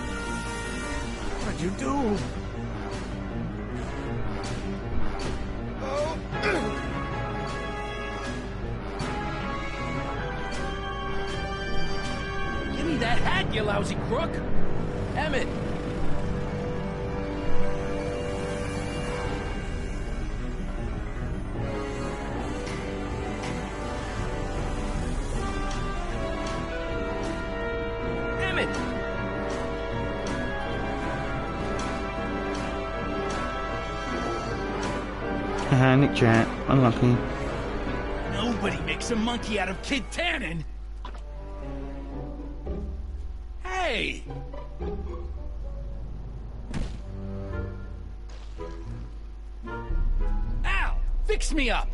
What'd you do? Give me that hat, you lousy crook! Emmett! Emmett! Nick Chat, unlucky. Nobody makes a monkey out of Kid Tannen. Hey! Al, fix me up!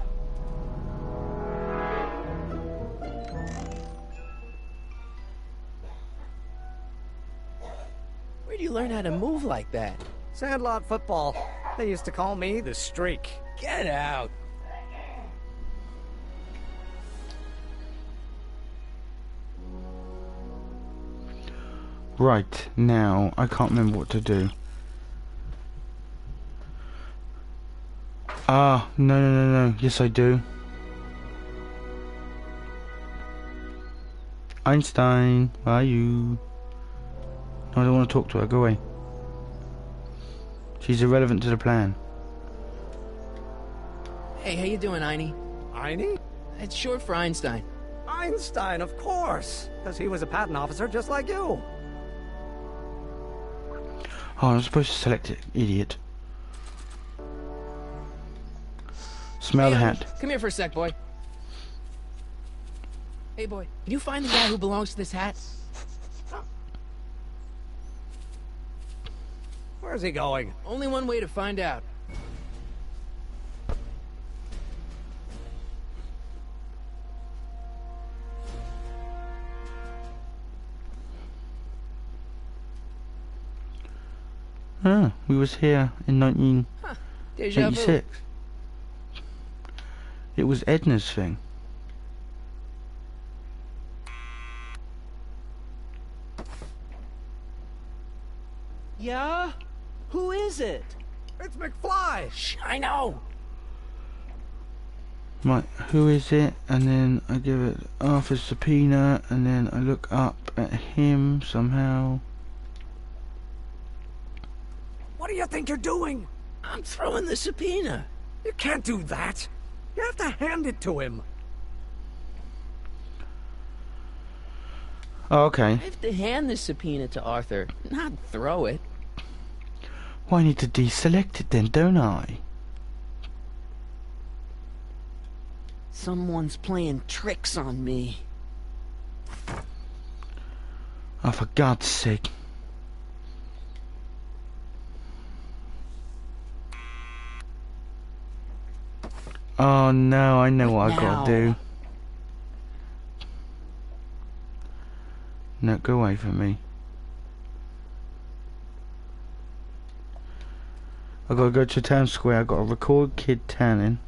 Where do you learn how to move like that? Sandlot football. They used to call me the Streak. Get out! Right, now, I can't remember what to do. Ah, no. Yes, I do. Einstein, where are you? No, I don't want to talk to her. Go away. She's irrelevant to the plan. Hey, how you doing, Einie? Einie? It's short for Einstein. Einstein, of course. Because he was a patent officer just like you. Oh, I'm supposed to select it, idiot. Smell the hat. Come here for a sec, boy. Hey, boy, can you find the guy who belongs to this hat? Where's he going? Only one way to find out. Ah, we was here in 1986. It was Edna's thing. Yeah? Who is it? It's McFly! Shh, I know! Right, who is it? And then I give it Arthur's subpoena, and then I look up at him somehow. What do you think you're doing? I'm throwing the subpoena. You can't do that. You have to hand it to him. Oh, okay. I have to hand the subpoena to Arthur, not throw it. Well, I need to deselect it then, don't I? Someone's playing tricks on me. Oh, for God's sake. Oh no, I know what I gotta do. No, go away from me. I gotta go to town square. I gotta record Kid Tannen.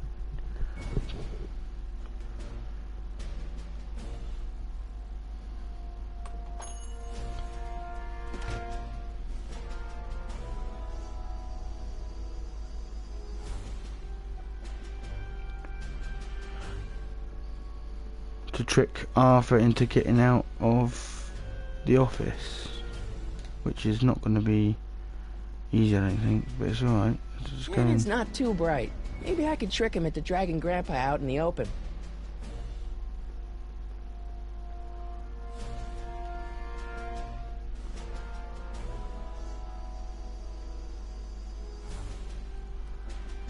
To trick Arthur into getting out of the office, which is not going to be easy, I don't think, but it's alright. It's not too bright. Maybe I could trick him into dragging Grandpa out in the open.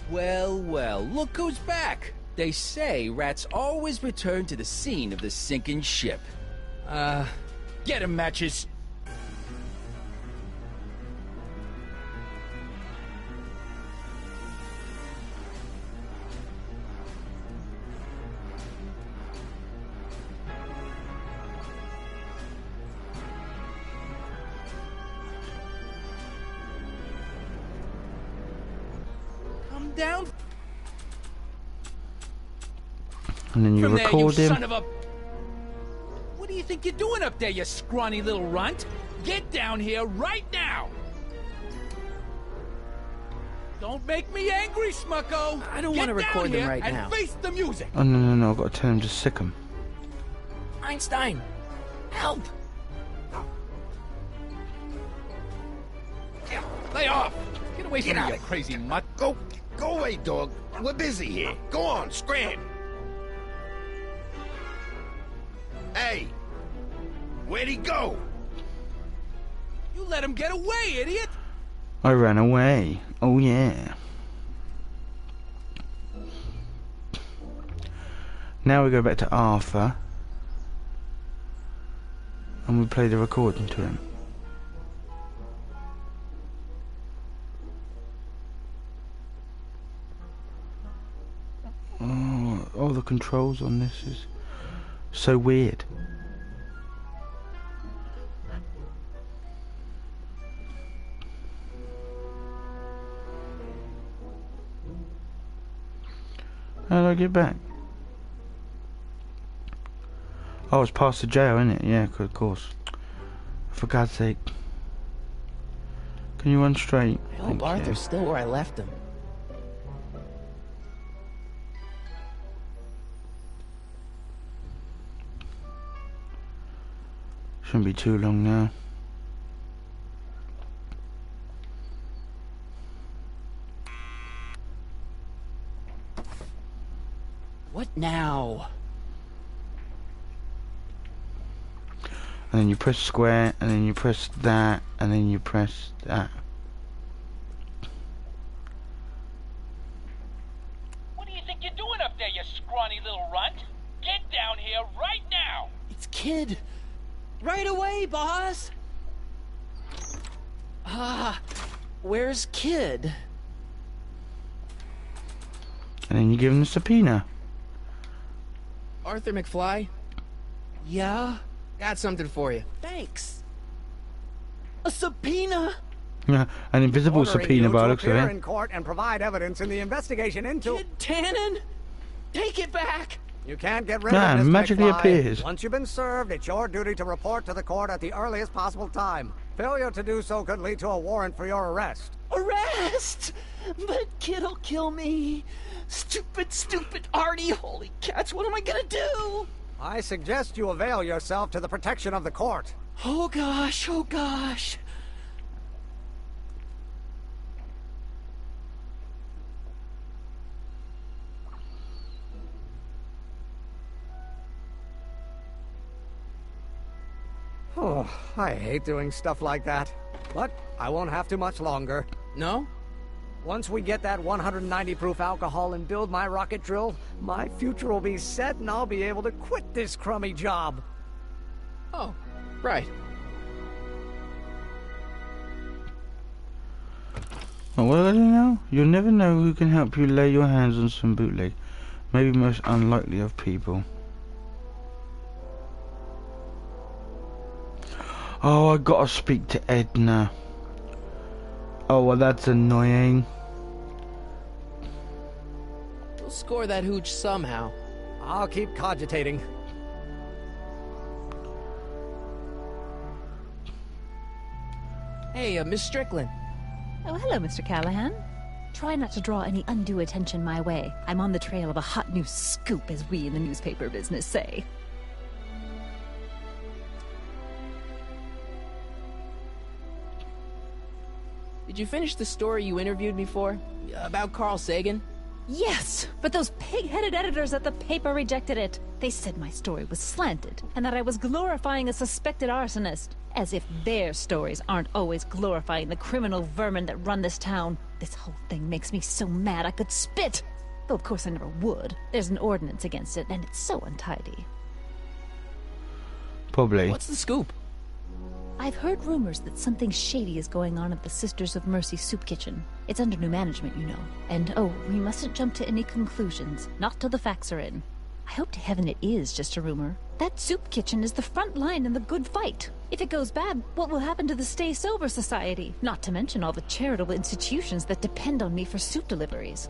Well, well, look who's back! They say rats always return to the scene of the sinking ship. Get 'em, Matches! Come down. And then you From record there, you him. Son of a... What do you think you're doing up there, you scrawny little runt? Get down here right now! Don't make me angry, Smucko! I don't want to record them right and now. Face the music! Oh no, I've got to tell him to sick him. Einstein, help! Lay off! Get away from me, you crazy mutt! Go away, dog. We're busy here. Go on, scram. Hey, where'd he go? You let him get away, idiot! I ran away. Oh yeah. Now we go back to Arthur. And we play the recording to him. Oh, all the controls on this is so weird. How do I get back? Oh, it's past the jail, isn't it? Yeah, of course. For God's sake. Can you run straight? I hope Arthur's still where I left him. Shouldn't be too long now. What now? And then you press square, and then you press that, and then you press that. What do you think you're doing up there, you scrawny little runt? Get down here right now! It's Kid. Right away, boss. Where's Kid? And then you give him the subpoena. Arthur McFly? Yeah? Got something for you. Thanks. A subpoena? Yeah, an invisible subpoena by the looks of appear it. in court and provide evidence in the investigation into... Kid Tannen? Take it back! You can't get rid of it, Mr. magically McFly. appears. Once you've been served, it's your duty to report to the court at the earliest possible time. Failure to do so could lead to a warrant for your arrest. Arrest? But Kid'll kill me. Stupid, stupid Artie. Holy cats, what am I gonna do? I suggest you avail yourself to the protection of the court. Oh gosh, oh gosh. Oh, I hate doing stuff like that. But I won't have to much longer. No? Once we get that 190 proof alcohol and build my rocket drill, my future will be set and I'll be able to quit this crummy job. Oh, right. Oh, what do I do now? You'll never know who can help you lay your hands on some bootleg. Maybe most unlikely of people. Oh, I gotta speak to Edna. Oh, well, that's annoying. We'll score that hooch somehow. I'll keep cogitating. Hey, Miss Strickland. Oh, hello, Mr. Callahan. Try not to draw any undue attention my way. I'm on the trail of a hot new scoop, as we in the newspaper business say. Did you finish the story you interviewed me for? About Carl Sagan? Yes, but those pig-headed editors at the paper rejected it. They said my story was slanted, and that I was glorifying a suspected arsonist. As if their stories aren't always glorifying the criminal vermin that run this town. This whole thing makes me so mad I could spit! Though of course I never would. There's an ordinance against it, and it's so untidy. Probably. What's the scoop? I've heard rumors that something shady is going on at the Sisters of Mercy Soup Kitchen. It's under new management, you know. And oh, we mustn't jump to any conclusions. Not till the facts are in. I hope to heaven it is just a rumor. That soup kitchen is the front line in the good fight. If it goes bad, what will happen to the Stay Sober Society? Not to mention all the charitable institutions that depend on me for soup deliveries.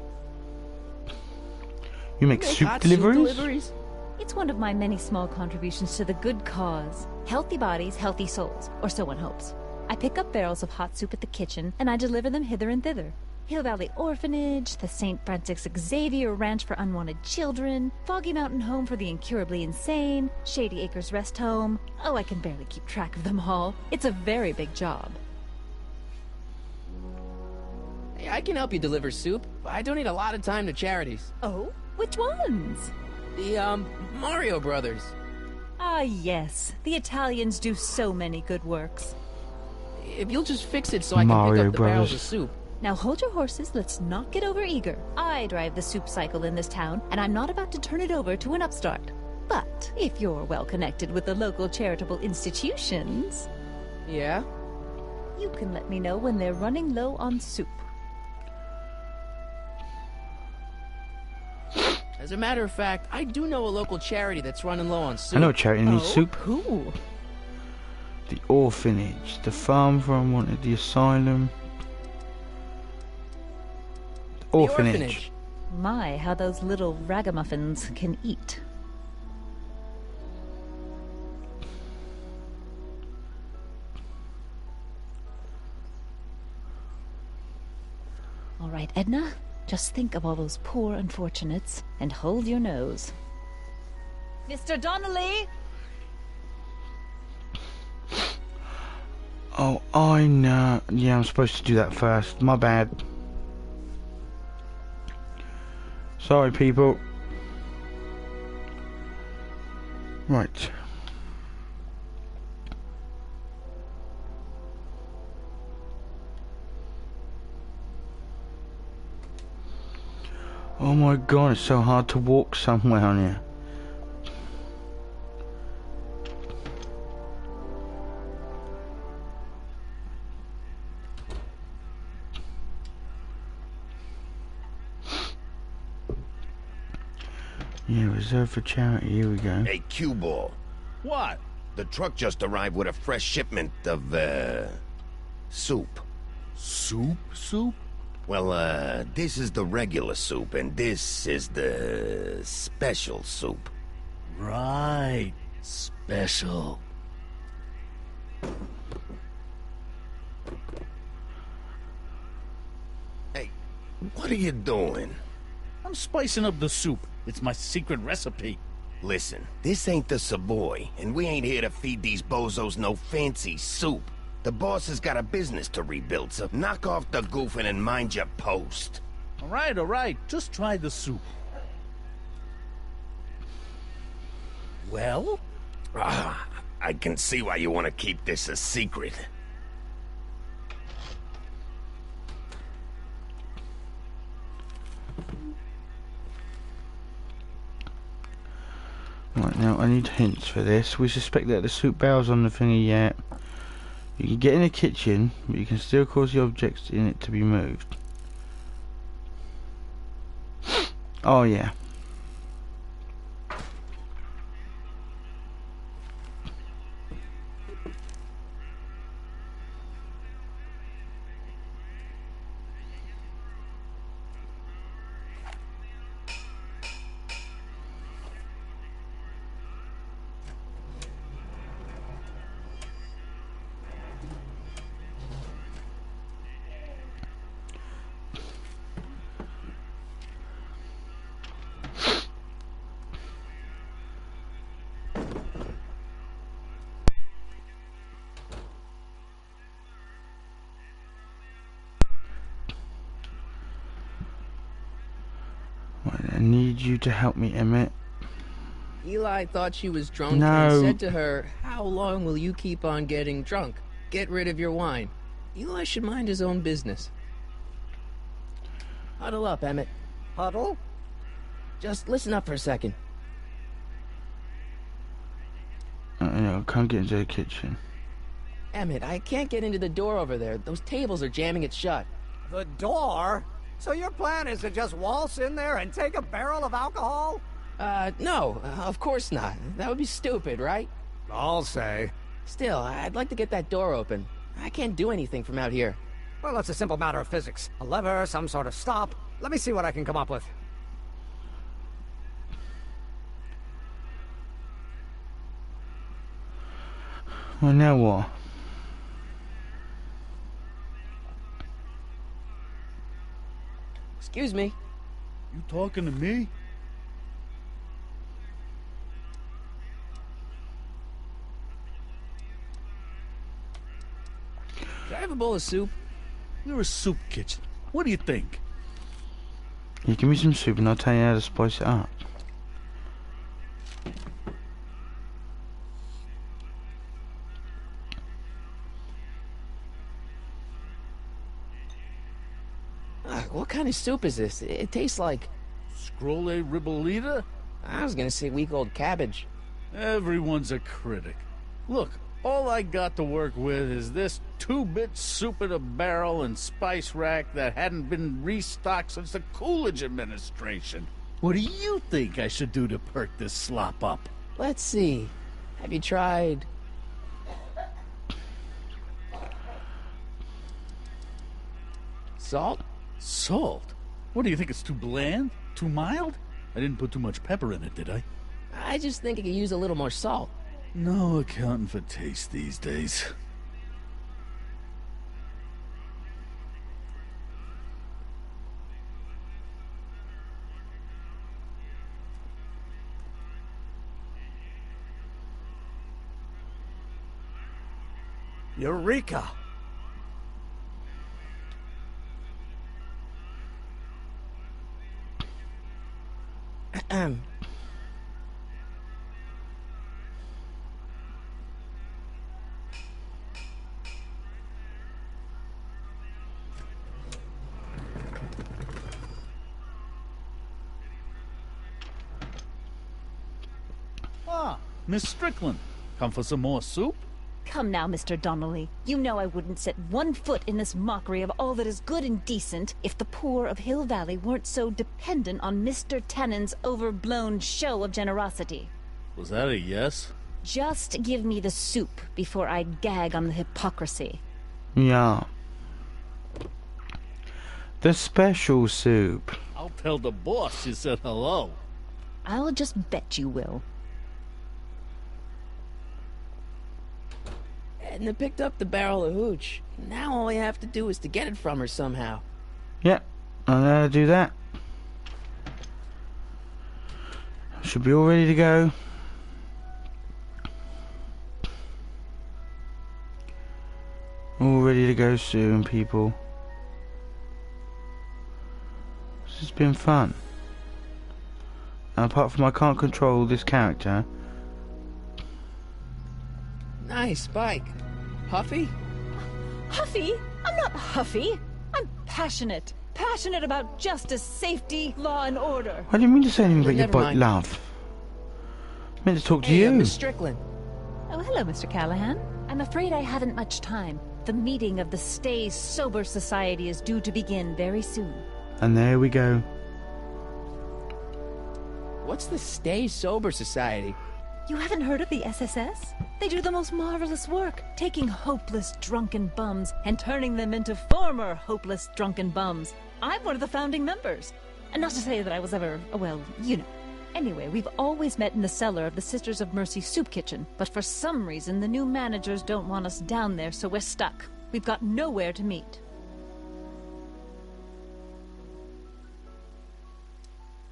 You make soup deliveries? It's one of my many small contributions to the good cause. Healthy bodies, healthy souls, or so one hopes. I pick up barrels of hot soup at the kitchen, and I deliver them hither and thither. Hill Valley Orphanage, the St. Francis Xavier Ranch for Unwanted Children, Foggy Mountain Home for the Incurably Insane, Shady Acres Rest Home. Oh, I can barely keep track of them all. It's a very big job. Hey, I can help you deliver soup. I donate a lot of time to charities. Oh? Which ones? The, Mario Brothers. Ah, yes. The Italians do so many good works. If you'll just fix it so I can pick up the barrels of soup. Now hold your horses, let's not get over-eager. I drive the soup cycle in this town, and I'm not about to turn it over to an upstart. But if you're well connected with the local charitable institutions... Yeah? You can let me know when they're running low on soup. As a matter of fact, I do know a local charity that's running low on soup. I know a charity needs soup. Who? The orphanage, the farm for unwanted, the asylum. The orphanage. My, how those little ragamuffins can eat. All right, Edna, just think of all those poor unfortunates and hold your nose. Mr. Donnelly! Oh, I know. Yeah, I'm supposed to do that first. My bad. Sorry, people. Right. Oh my god, it's so hard to walk somewhere on here. Yeah, reserved for charity. Here we go. Hey, cue ball. What? The truck just arrived with a fresh shipment of, soup. Soup? Soup? Well, this is the regular soup, and this is the special soup. Right. Special. Hey, what are you doing? I'm spicing up the soup. It's my secret recipe. Listen, this ain't the Savoy, and we ain't here to feed these bozos no fancy soup. The boss has got a business to rebuild, so knock off the goofing and mind your post. All right. Just try the soup. Well? I can see why you want to keep this a secret. Right, now I need hints for this. We suspect that the soup barrel's on the thingy yet. You can get in the kitchen, but you can still cause the objects in it to be moved. Oh yeah. I need you to help me, Emmett. Eli thought she was drunk No. and said to her, "How long will you keep on getting drunk? Get rid of your wine." Eli should mind his own business. Huddle up, Emmett. Huddle? Just listen up for a second. I can't get into the kitchen. Emmett, I can't get into the door over there. Those tables are jamming it shut. The door? So your plan is to just waltz in there and take a barrel of alcohol? No, of course not. That would be stupid, right? I'll say. Still, I'd like to get that door open. I can't do anything from out here. Well, it's a simple matter of physics. A lever, some sort of stop. Let me see what I can come up with. Well, now what? Excuse me. You talking to me? Can I have a bowl of soup? We're a soup kitchen. What do you think? You give me some soup and I'll tell you how to spice it up. What kind of soup is this? It tastes like... Scrolle ribollita? I was gonna say week-old cabbage. Everyone's a critic. Look, all I got to work with is this 2-bit soup in a barrel and spice rack that hadn't been restocked since the Coolidge administration. What do you think I should do to perk this slop up? Let's see. Have you tried... salt? Salt? What, do you think it's too bland? Too mild? I didn't put too much pepper in it, did I? I just think it could use a little more salt. No accounting for taste these days. Eureka! Ah, Miss Strickland. Come for some more soup? Come now, Mr. Donnelly. You know I wouldn't set one foot in this mockery of all that is good and decent if the poor of Hill Valley weren't so dependent on Mr. Tannen's overblown show of generosity. Was that a yes? Just give me the soup before I gag on the hypocrisy. Yeah. The special soup. I'll tell the boss you said hello. I'll just bet you will. Edna picked up the barrel of hooch. Now all we have to do is to get it from her somehow. Yep, I know how to do that. Should be all ready to go. All ready to go soon, people. This has been fun. And apart from I can't control this character. Nice bike. Huffy? Huffy? I'm not huffy. I'm passionate. Passionate about justice, safety, law, and order. I didn't mean to say anything about your Never bike, mind. love. I meant to talk to Hey, you. Miss Strickland. Oh, hello, Mr. Callahan. I'm afraid I haven't much time. The meeting of the Stay Sober Society is due to begin very soon. And there we go. What's the Stay Sober Society? You haven't heard of the SSS? They do the most marvelous work, taking hopeless drunken bums and turning them into former hopeless drunken bums. I'm one of the founding members. And not to say that I was ever, well, you know. Anyway, we've always met in the cellar of the Sisters of Mercy soup kitchen, but for some reason the new managers don't want us down there, so we're stuck. We've got nowhere to meet.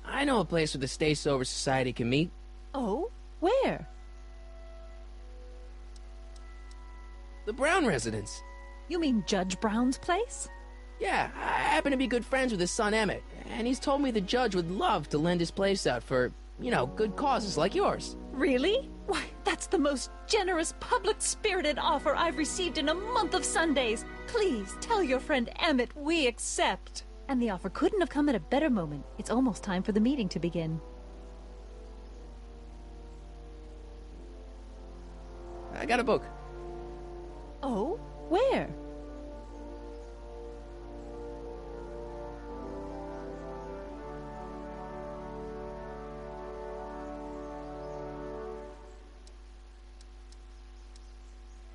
I know a place where the Stay Sober Society can meet. Oh? Where? The Brown residence. You mean Judge Brown's place? Yeah, I happen to be good friends with his son Emmett, and he's told me the judge would love to lend his place out for, you know, good causes like yours. Really? Why, that's the most generous, public-spirited offer I've received in a month of Sundays. Please, tell your friend Emmett we accept. And the offer couldn't have come at a better moment. It's almost time for the meeting to begin. I got a book. Oh? Where?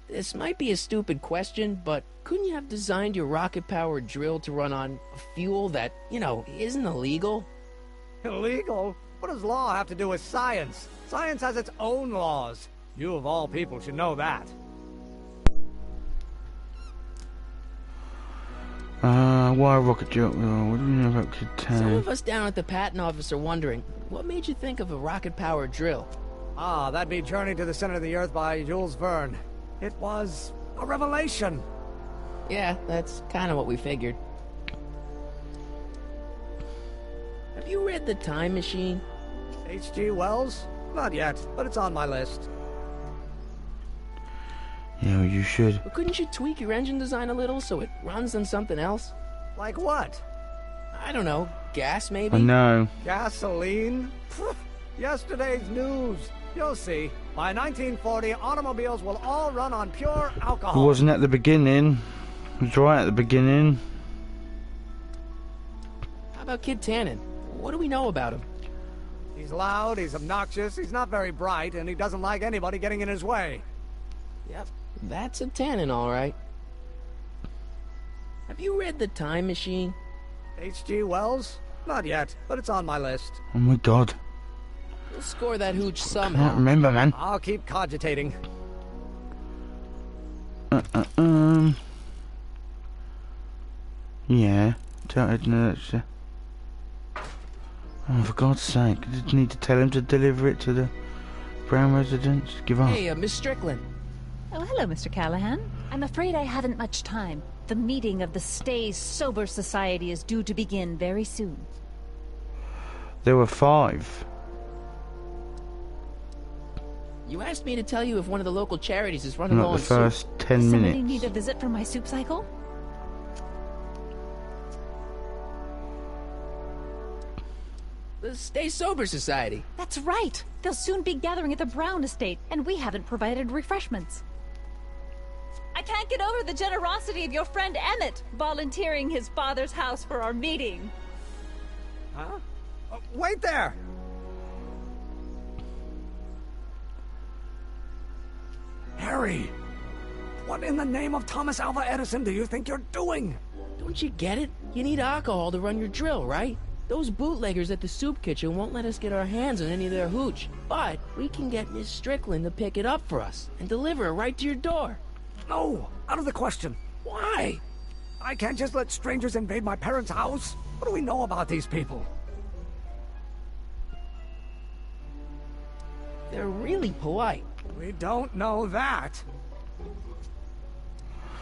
This might be a stupid question, but couldn't you have designed your rocket-powered drill to run on fuel that, you know, isn't illegal? Illegal? What does law have to do with science? Science has its own laws. You of all people should know that. Why rocket drill? What do you know about Kid Some Town? of us down at the patent office are wondering, what made you think of a rocket-powered drill? Ah, that'd be Journey to the Center of the Earth by Jules Verne. It was a revelation. Yeah, that's kind of what we figured. Have you read The Time Machine? H.G. Wells? Not yet, but it's on my list. Yeah, well, you should. But couldn't you tweak your engine design a little so it runs on something else? Like what? I don't know, gas maybe? I know. Gasoline? Pfft, yesterday's news. You'll see. By 1940, automobiles will all run on pure It alcohol. wasn't at the beginning. It was right at the beginning. How about Kid Tannen? What do we know about him? He's loud, he's obnoxious, he's not very bright, and he doesn't like anybody getting in his way. Yep, that's a Tannen, all right. Have you read The Time Machine? H.G. Wells? Not yet, but it's on my list. Oh my god. We'll score that hooch I somehow. can't remember, man. I'll keep cogitating. Yeah. Tell Edna that. Oh, for God's sake. I just need to tell him to deliver it to the Brown residence. Give up. Hey, Miss Strickland. Oh, hello, Mr. Callahan. I'm afraid I haven't much time. The meeting of the Stay Sober Society is due to begin very soon. There were 5. You asked me to tell you if one of the local charities is running Not low the on first soup. 10 Does somebody minutes. need a visit from my soup cycle? The Stay Sober Society. That's right. They'll soon be gathering at the Brown estate, and we haven't provided refreshments. I can't get over the generosity of your friend Emmett volunteering his father's house for our meeting. Huh? Wait there! Harry! What in the name of Thomas Alva Edison do you think you're doing? Don't you get it? You need alcohol to run your drill, right? Those bootleggers at the soup kitchen won't let us get our hands on any of their hooch. But we can get Miss Strickland to pick it up for us and deliver it right to your door. No, out of the question. Why? I can't just let strangers invade my parents' house. What do we know about these people? They're really polite. We don't know that.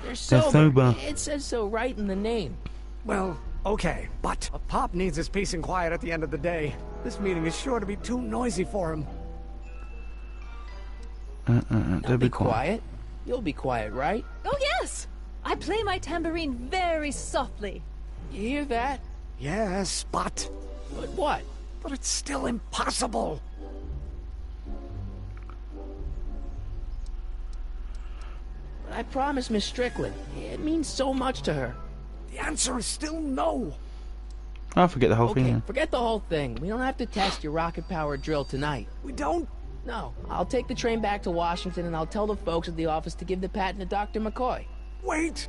They're sober. It says so right in the name. Well, okay, but Pop needs his peace and quiet at the end of the day. This meeting is sure to be too noisy for him. They'll be quiet. You'll be quiet, right? Oh, yes! I play my tambourine very softly. You hear that? Yes, but... But what? But it's still impossible. But I promised Miss Strickland. It means so much to her. The answer is still no. I'll forget the whole Okay, thing. forget the whole thing. We don't have to test your rocket-powered drill tonight. We don't? No. I'll take the train back to Washington and I'll tell the folks at the office to give the patent to Dr. McCoy. Wait!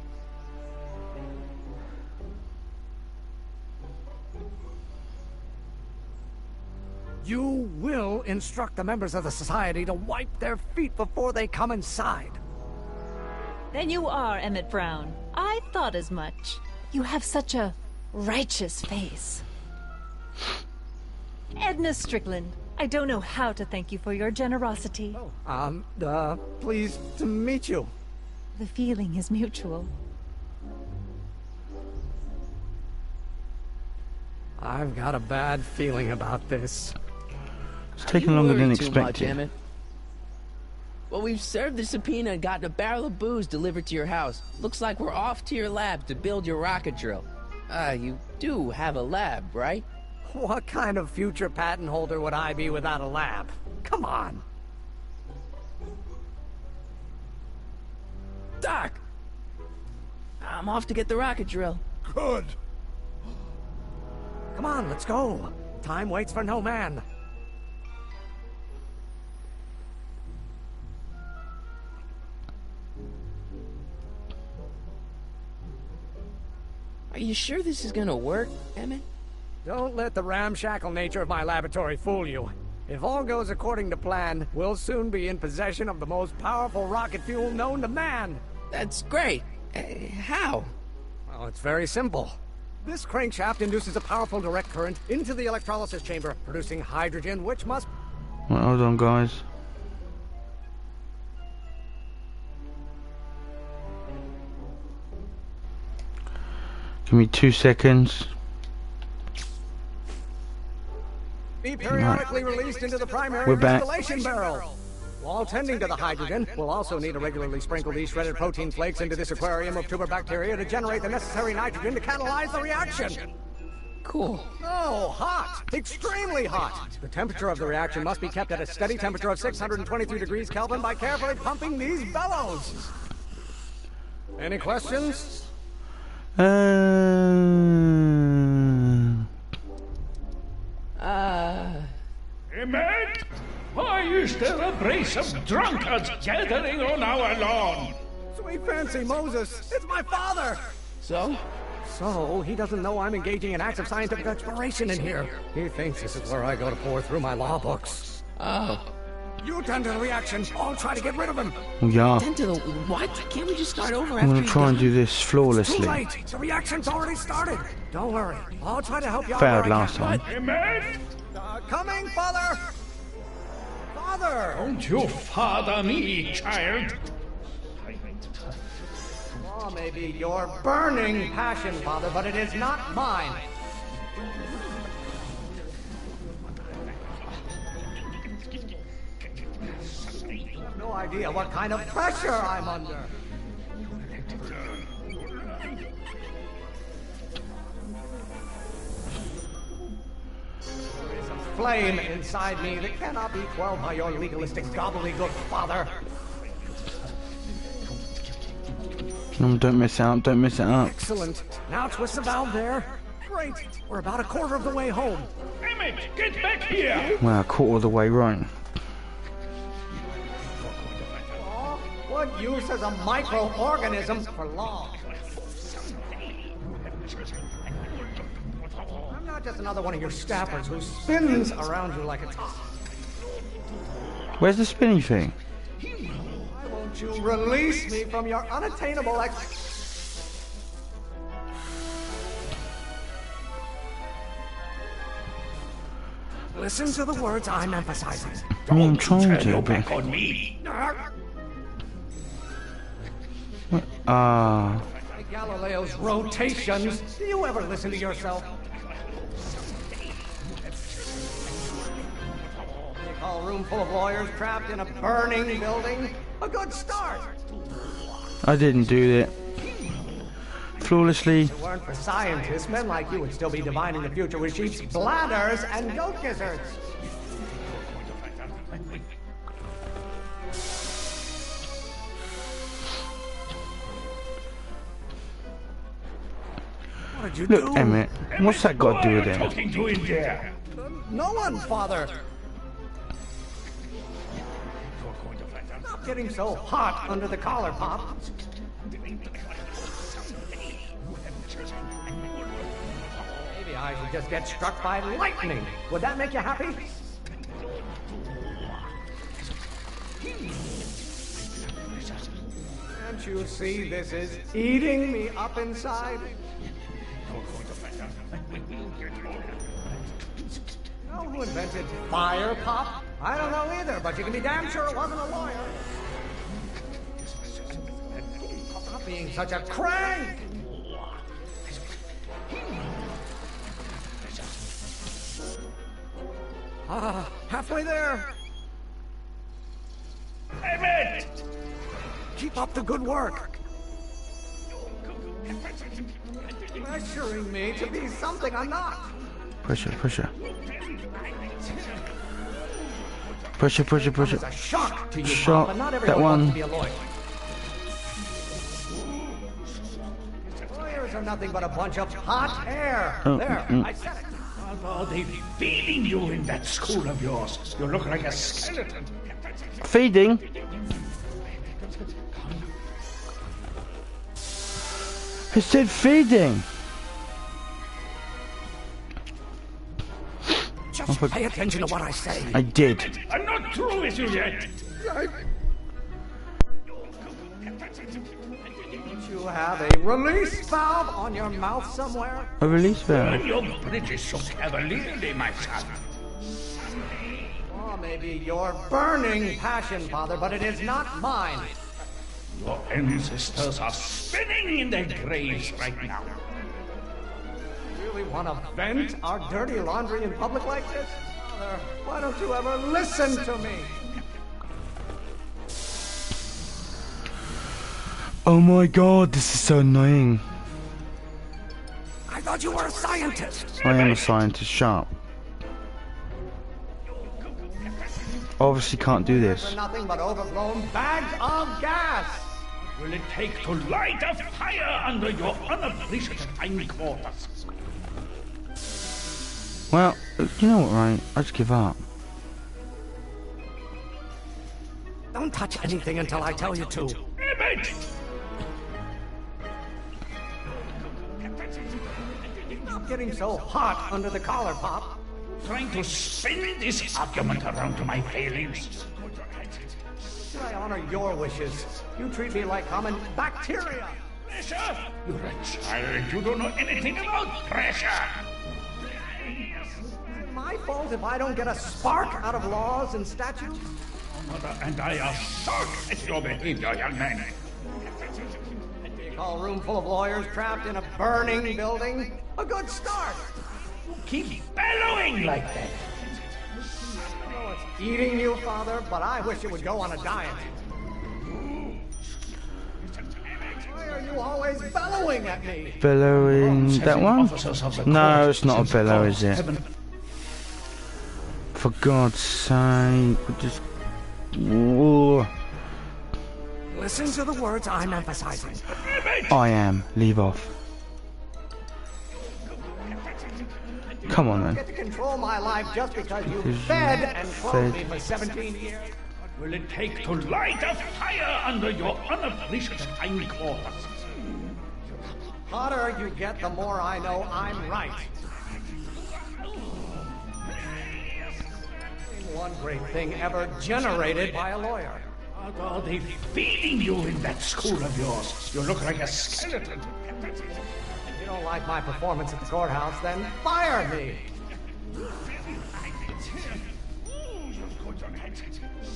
You will instruct the members of the society to wipe their feet before they come inside. Then you are Emmett Brown. I thought as much. You have such a righteous face. Edna Strickland, I don't know how to thank you for your generosity. Pleased to meet you. The feeling is mutual. I've got a bad feeling about this. It's taking longer than expected. Emmett? Well, we've served the subpoena and gotten a barrel of booze delivered to your house. Looks like we're off to your lab to build your rocket drill. You do have a lab, right? What kind of future patent holder would I be without a lab? Come on. Doc! I'm off to get the rocket drill. Good. Come on, let's go. Time waits for no man. Are you sure this is gonna work, Emmett? Don't let the ramshackle nature of my laboratory fool you. If all goes according to plan, we'll soon be in possession of the most powerful rocket fuel known to man. That's great. How? Well, it's very simple. This crankshaft induces a powerful direct current into the electrolysis chamber, producing hydrogen, which must... Well, hold on, guys. Give me 2 seconds. be periodically released into the primary We're back. distillation barrel. While tending to the hydrogen, we'll also need to regularly sprinkle these shredded protein flakes into this aquarium of tuber bacteria to generate the necessary nitrogen to catalyze the reaction. Cool. Oh, hot! Extremely hot! The temperature of the reaction must be kept at a steady temperature of 623 degrees Kelvin by carefully pumping these bellows. Any questions? Hey, mate! Are you still a brace of drunkards gathering on our lawn? Sweet fancy Moses, it's my father! So? So, he doesn't know I'm engaging in acts of scientific exploration in here. He thinks this is where I go to pour through my law books. Oh. You tend to the reaction. I'll try to get rid of him. yeah. Tend to the what? Can't we just start over I'm after gonna try and do this flawlessly. Too late. The reaction's already started. Don't worry. I'll try to help you out. Failed last time. Amen? Coming, father! Father! Don't you father me, child. Oh, maybe your burning passion, father, but it is not mine. No idea what kind of pressure I'm under. There is a flame inside me that cannot be quelled by your legalistic gobbledygook, father. No, don't miss out, don't miss it up. Excellent. Now twist the valve there. Great. We're about a quarter of the way home. Emmett, get back here! Wow, a quarter of the way right. Oh, what use as a microorganism for long? I'm not just another one of your staffers who spins around you like a top. Where's the spinny thing? Won't you release me from your unattainable Listen to the words I'm emphasizing. I'm trying to, but... on me. Galileo's rotations. Do you ever listen to yourself? They call a room full of lawyers trapped in a burning building a good start. I didn't do that. Flawlessly. If it weren't for scientists, men like you would still be divining the future with sheep's bladders and goat gizzards. What did you do? Look, Emmett, what's that got to do with it? Talking to in there. No one, father. Stop getting so hot under the collar, Pop. Maybe I should just get struck by lightning. Would that make you happy? Can't you see this is eating me up inside? Know who invented fire, Pop? I don't know either, but you can be damn sure it wasn't a lawyer. Stop being such a crank! Halfway there. Emmett! Keep up the good work. Pressuring me to be something I'm not. Pressure, pressure. Pressure, pressure, pressure. It's a shock to you, Shot. Pop, but not That everyone wants one. to be a lawyer. Lawyers are nothing but a bunch of hot air. Oh, There, I said it. What are they feeding you in that school of yours? You look like a skeleton. Feeding? It said feeding. Just pay attention to what I say. I did. I'm not through with you yet. Don't you have a release valve on your mouth somewhere? A release valve. Your bridge is so cavalierly, my son. Or maybe your burning passion, Father, but it is not mine. Your ancestors are spinning in their graves right now. Really want to vent our dirty laundry in public like this? Father, why don't you ever listen to me? Oh my god, this is so annoying. I thought thought you were a scientist. I am a scientist, sharp. Obviously can't do this. Nothing but overblown bags of gas. What will it take to light a fire under your unappreciative hindquarters? Well, you know what, right? I just give up. Don't touch anything until I tell you to. Emmett! Stop getting so hot under the collar, Pop. Trying to spin this argument around to my failings. Should I honor your wishes? You treat me like common bacteria. Pressure? You're a child. You don't know anything about pressure. Is it my fault if I don't get a spark out of laws and statutes? Mother and I are shocked at your behavior, young man. You call a room full of lawyers trapped in a burning building a good start. Keep bellowing like that. I know it's eating you, Father, but I wish you would go on a diet. Why are you always bellowing at me? Bellowing that one? No, it's not a bellow, is it? For God's sake, just... Whoa. Listen to the words I'm emphasizing. I am. Leave off. Come on, I then. get to control my life just because you fed and clothed me for 17 years. What will it take to light a fire under your unappreciative hindquarters? The hotter you get, the more I know I'm right. One great thing ever generated by a lawyer. What are they feeding you in that school of yours? You look like a skeleton. If you don't like my performance at the courthouse, then fire me. You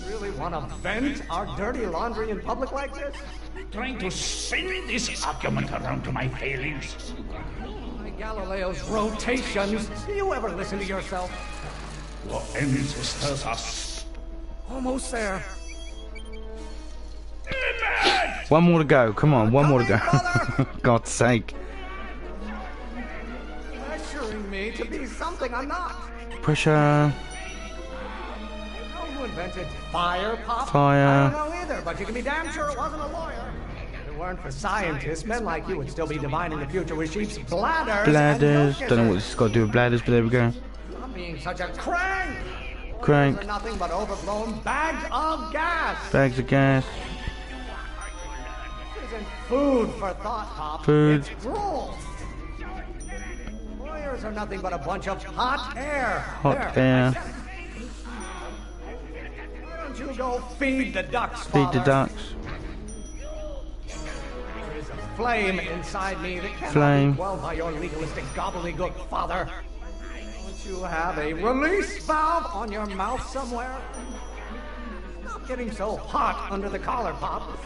really want to vent our dirty laundry in public like this? Trying to spin this argument around to my failings. My Galileo's rotations. Do you ever listen to yourself? Your ancestors are almost there. One more to go. Come on, one more to go. God's sake. Pressuring me to be something I'm not. Pressure. You know who invented fire, Pop? Fire. I don't know either, but you can be damn sure it wasn't a lawyer. If it weren't for scientists, men like you would still be divining the future with sheep's bladders. Bladders. Don't know what this has got to do with bladders, but there we go. Stop being such a crank. Crank. Are nothing but overblown bags of gas. Bags of gas. This isn't food for thought, Pop. Food. It's drool. Lawyers are nothing but a bunch of hot air. Hot air. Why don't you go feed the ducks, Feed the Father? ducks. There is a flame inside me that cannot Flame. be quelled by your legalistic gobbledygook, Father. Don't you have a release valve on your mouth somewhere? Stop getting so hot under the collar, Pop.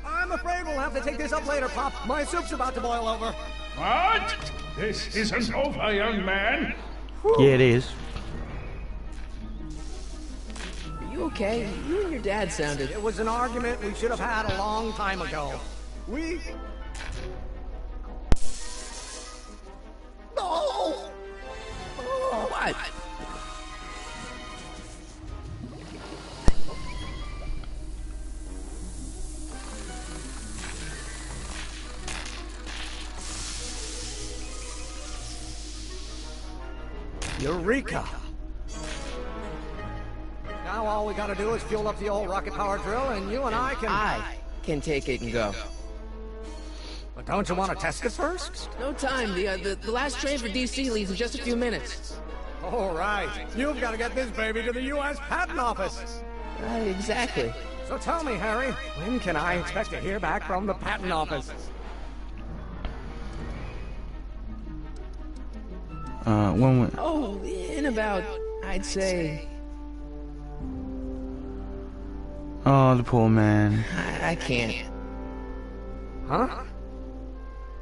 I'm afraid we'll have to take this up later, Pop. My soup's about to boil over. What? This isn't over, young man. Yeah, it is. Are you okay? You and your dad sounded... It was an argument we should have had a long time ago. We... Oh! Oh, what? Eureka! Now all we gotta do is fuel up the old rocket-powered drill, and you and I can take it and go. But don't you want to test it first? No time. The last train for DC leaves in just a few minutes. All right. You've got to get this baby to the U.S. Patent Office. Exactly. So tell me, Harry, when can I expect to hear back from the Patent Office? When we... Oh, in about, I'd say... Oh, the poor man. I can't. Huh?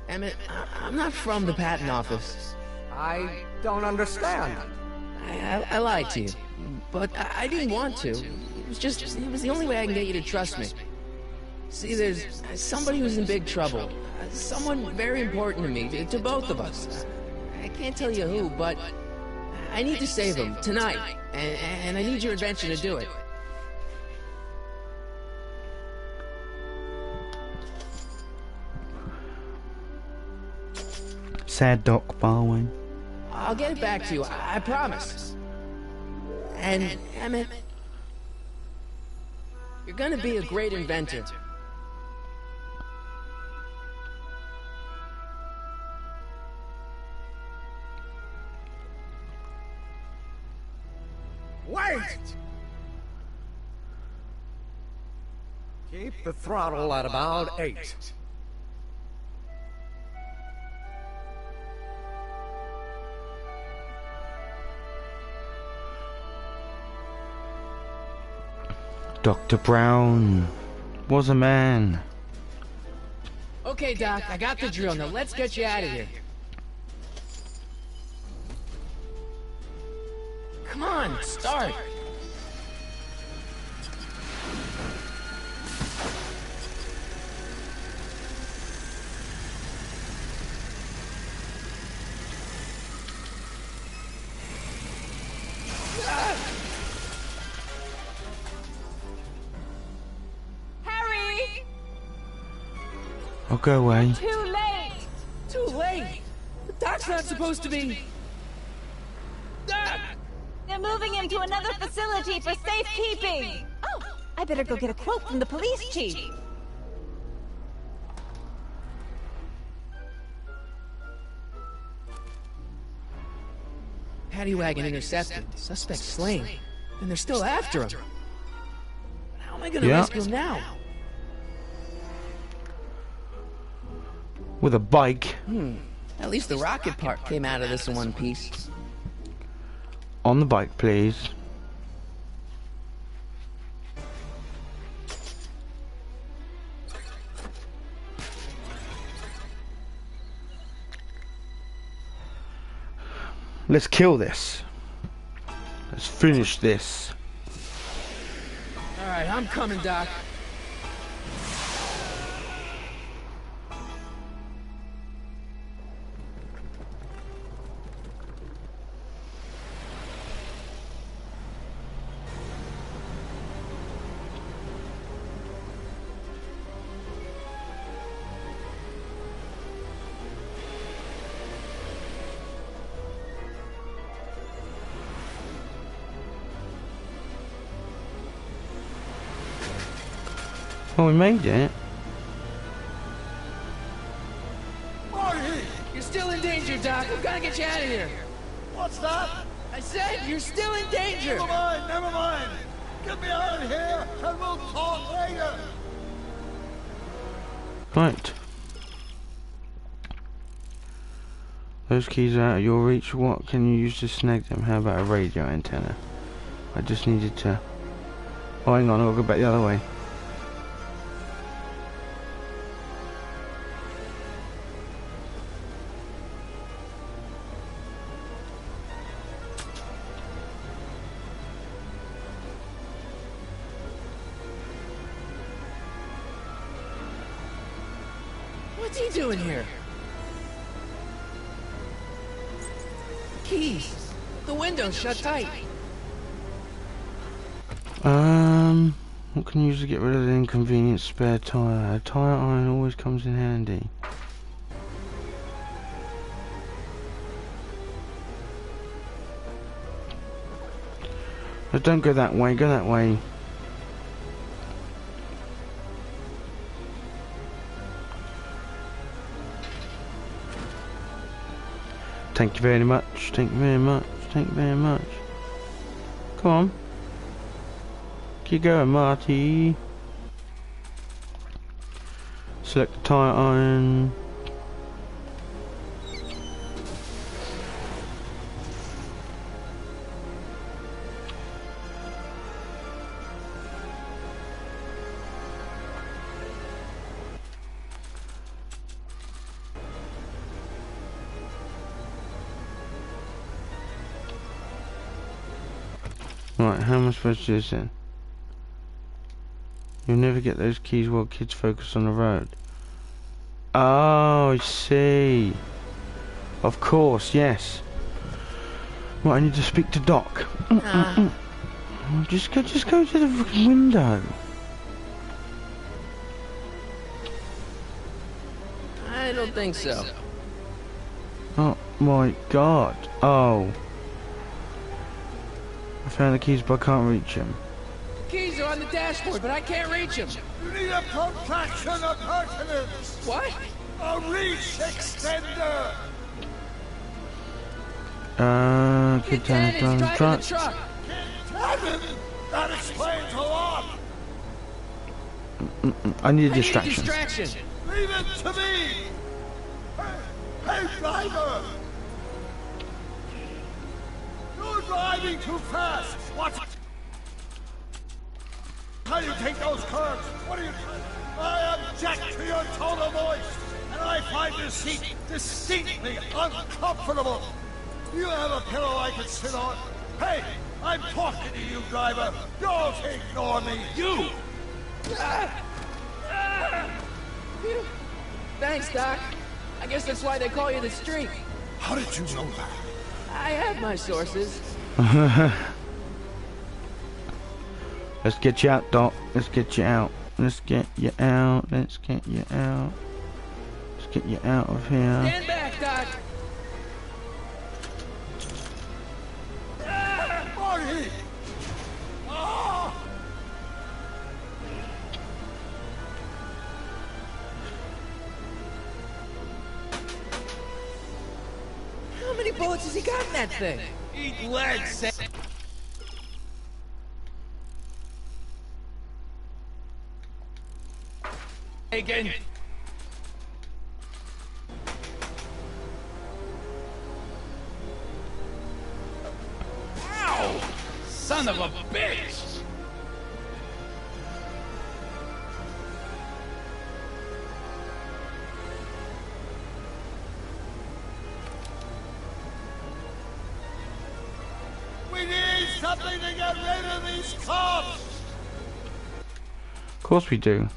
Emmett, I'm not from the patent office. I don't understand. I lied to you, but I didn't want to. It was the only way I can get you to trust me. See, there's somebody who's in big trouble. Someone very important to me, to both of us. I can't tell you who, but I need to save him tonight, and I need your invention to do it. Sad Doc Barwin. I'll get it back to you, I promise. And, Emmett, you're gonna be a great inventor. Wait! Keep the throttle at about 8. Dr. Brown was a man. Okay, Doc, I got the drill. Now let's get you out of here. Come on, start. Harry! I'll go away. Too late! Too late! The Doc's not supposed to be... Doc! They're moving him to another facility for safekeeping. Oh, I better go get a quote from the police chief. Paddy wagon intercepted. Suspect slain. And they're still after him. How am I gonna rescue him now? With a bike. At least the rocket part came out of this in one piece. On the bike, please. Let's kill this. Let's finish this. Alright, I'm coming, Doc. Oh, we made it. Marty! You're still in danger, Doc. We've got to get you out of here. What's that? I said you're still in danger. Never mind, never mind. Get me out of here, and we'll talk later. Right. Those keys are out of your reach. What can you use to snag them? How about a radio antenna? I just needed to... Oh, hang on. I'll go back the other way. What's he doing here? Keys. The window's shut tight. What can you use to get rid of the inconvenient spare tire? A tire iron always comes in handy. But don't go that way, go that way. Thank you very much, thank you very much, thank you very much. Come on. Keep going, Marty. Select the tire iron. Right, how am I supposed to do this then? You'll never get those keys while kids focus on the road. Oh, I see. Of course, yes. Right, I need to speak to Doc. Just go to the fucking window. I don't think so. Oh my god. Oh. I found the keys, but I can't reach them. The keys are on the dashboard, but I can't reach them. You need a protraction appurtenance. What? A reach extender. Kid Tan is driving the truck. Tannen? That explains a lot. I need a distraction. Leave it to me. Hey, driver. You're driving too fast. What? How do you take those curves? What are you? I object to your tone of voice, and I find this seat distinctly uncomfortable. Do you have a pillow I can sit on? Hey, I'm talking to you, driver. Don't ignore me. You! Thanks, Doc. I guess that's why they call you the Streak. How did you know that? I have my sources. Let's get you out, Doc. Let's get you out. Let's get you out. Let's get you out. Let's get you out of here. Stand back, Doc. Marty! Oh! How many bullets has he got in that thing? Eat legs. Again. Ow! Son of a bitch! We need something to get rid of these cops! Of course we do.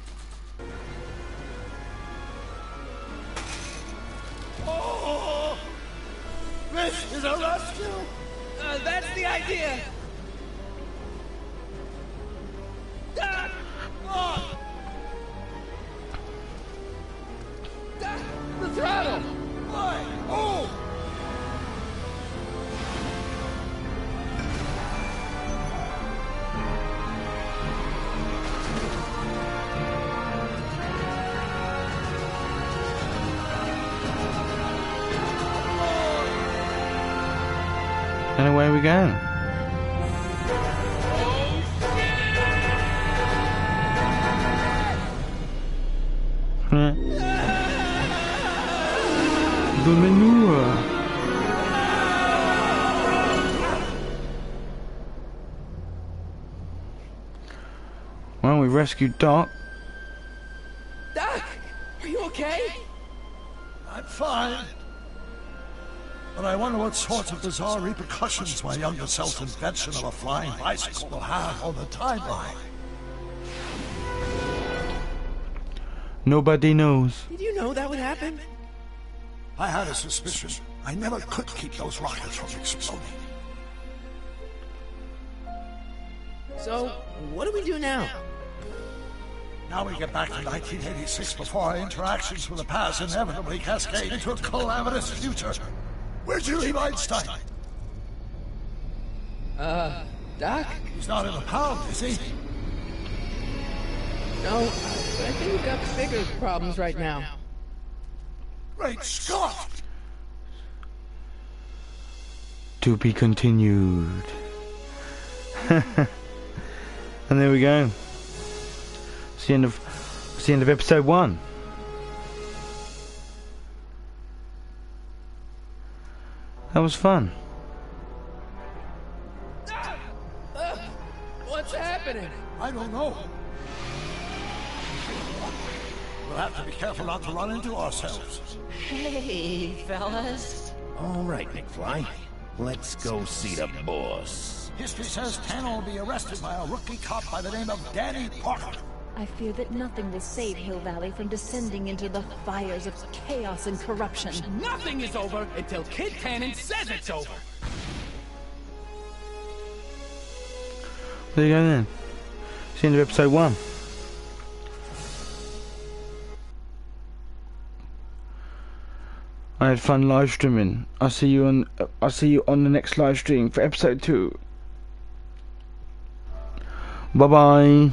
Oh! This is a rescue! That's the idea. Doc! Oh! Doc! The throttle! Why? Oh! And away we go. The manure. Well, we rescued Doc. Doc! Are you okay? I'm fine. But I wonder what sorts of bizarre repercussions my younger self's invention of a flying bicycle will have on the timeline. Nobody knows. Did you know that would happen? I had a suspicion. I never could keep those rockets from exploding. So, what do we do now? Now we get back to 1986 before our interactions with the past inevitably cascade into a calamitous future. Where'd you leave Einstein? Doc? He's not in the pound, is he? No, but I think we've got bigger problems right now. Great Scott! To be continued. And there we go. It's the end of episode 1. That was fun. What's happening? I don't know. We'll have to be careful not to run into ourselves. Hey, fellas. All right, McFly. Let's go see the boss. History says Tanner will be arrested by a rookie cop by the name of Danny Parker. I fear that nothing will save Hill Valley from descending into the fires of chaos and corruption. Nothing is over until Kid Cannon says it's over. There you go then. It's the end of episode 1. I had fun live streaming. I'll see you on the next live stream for episode 2. Bye bye.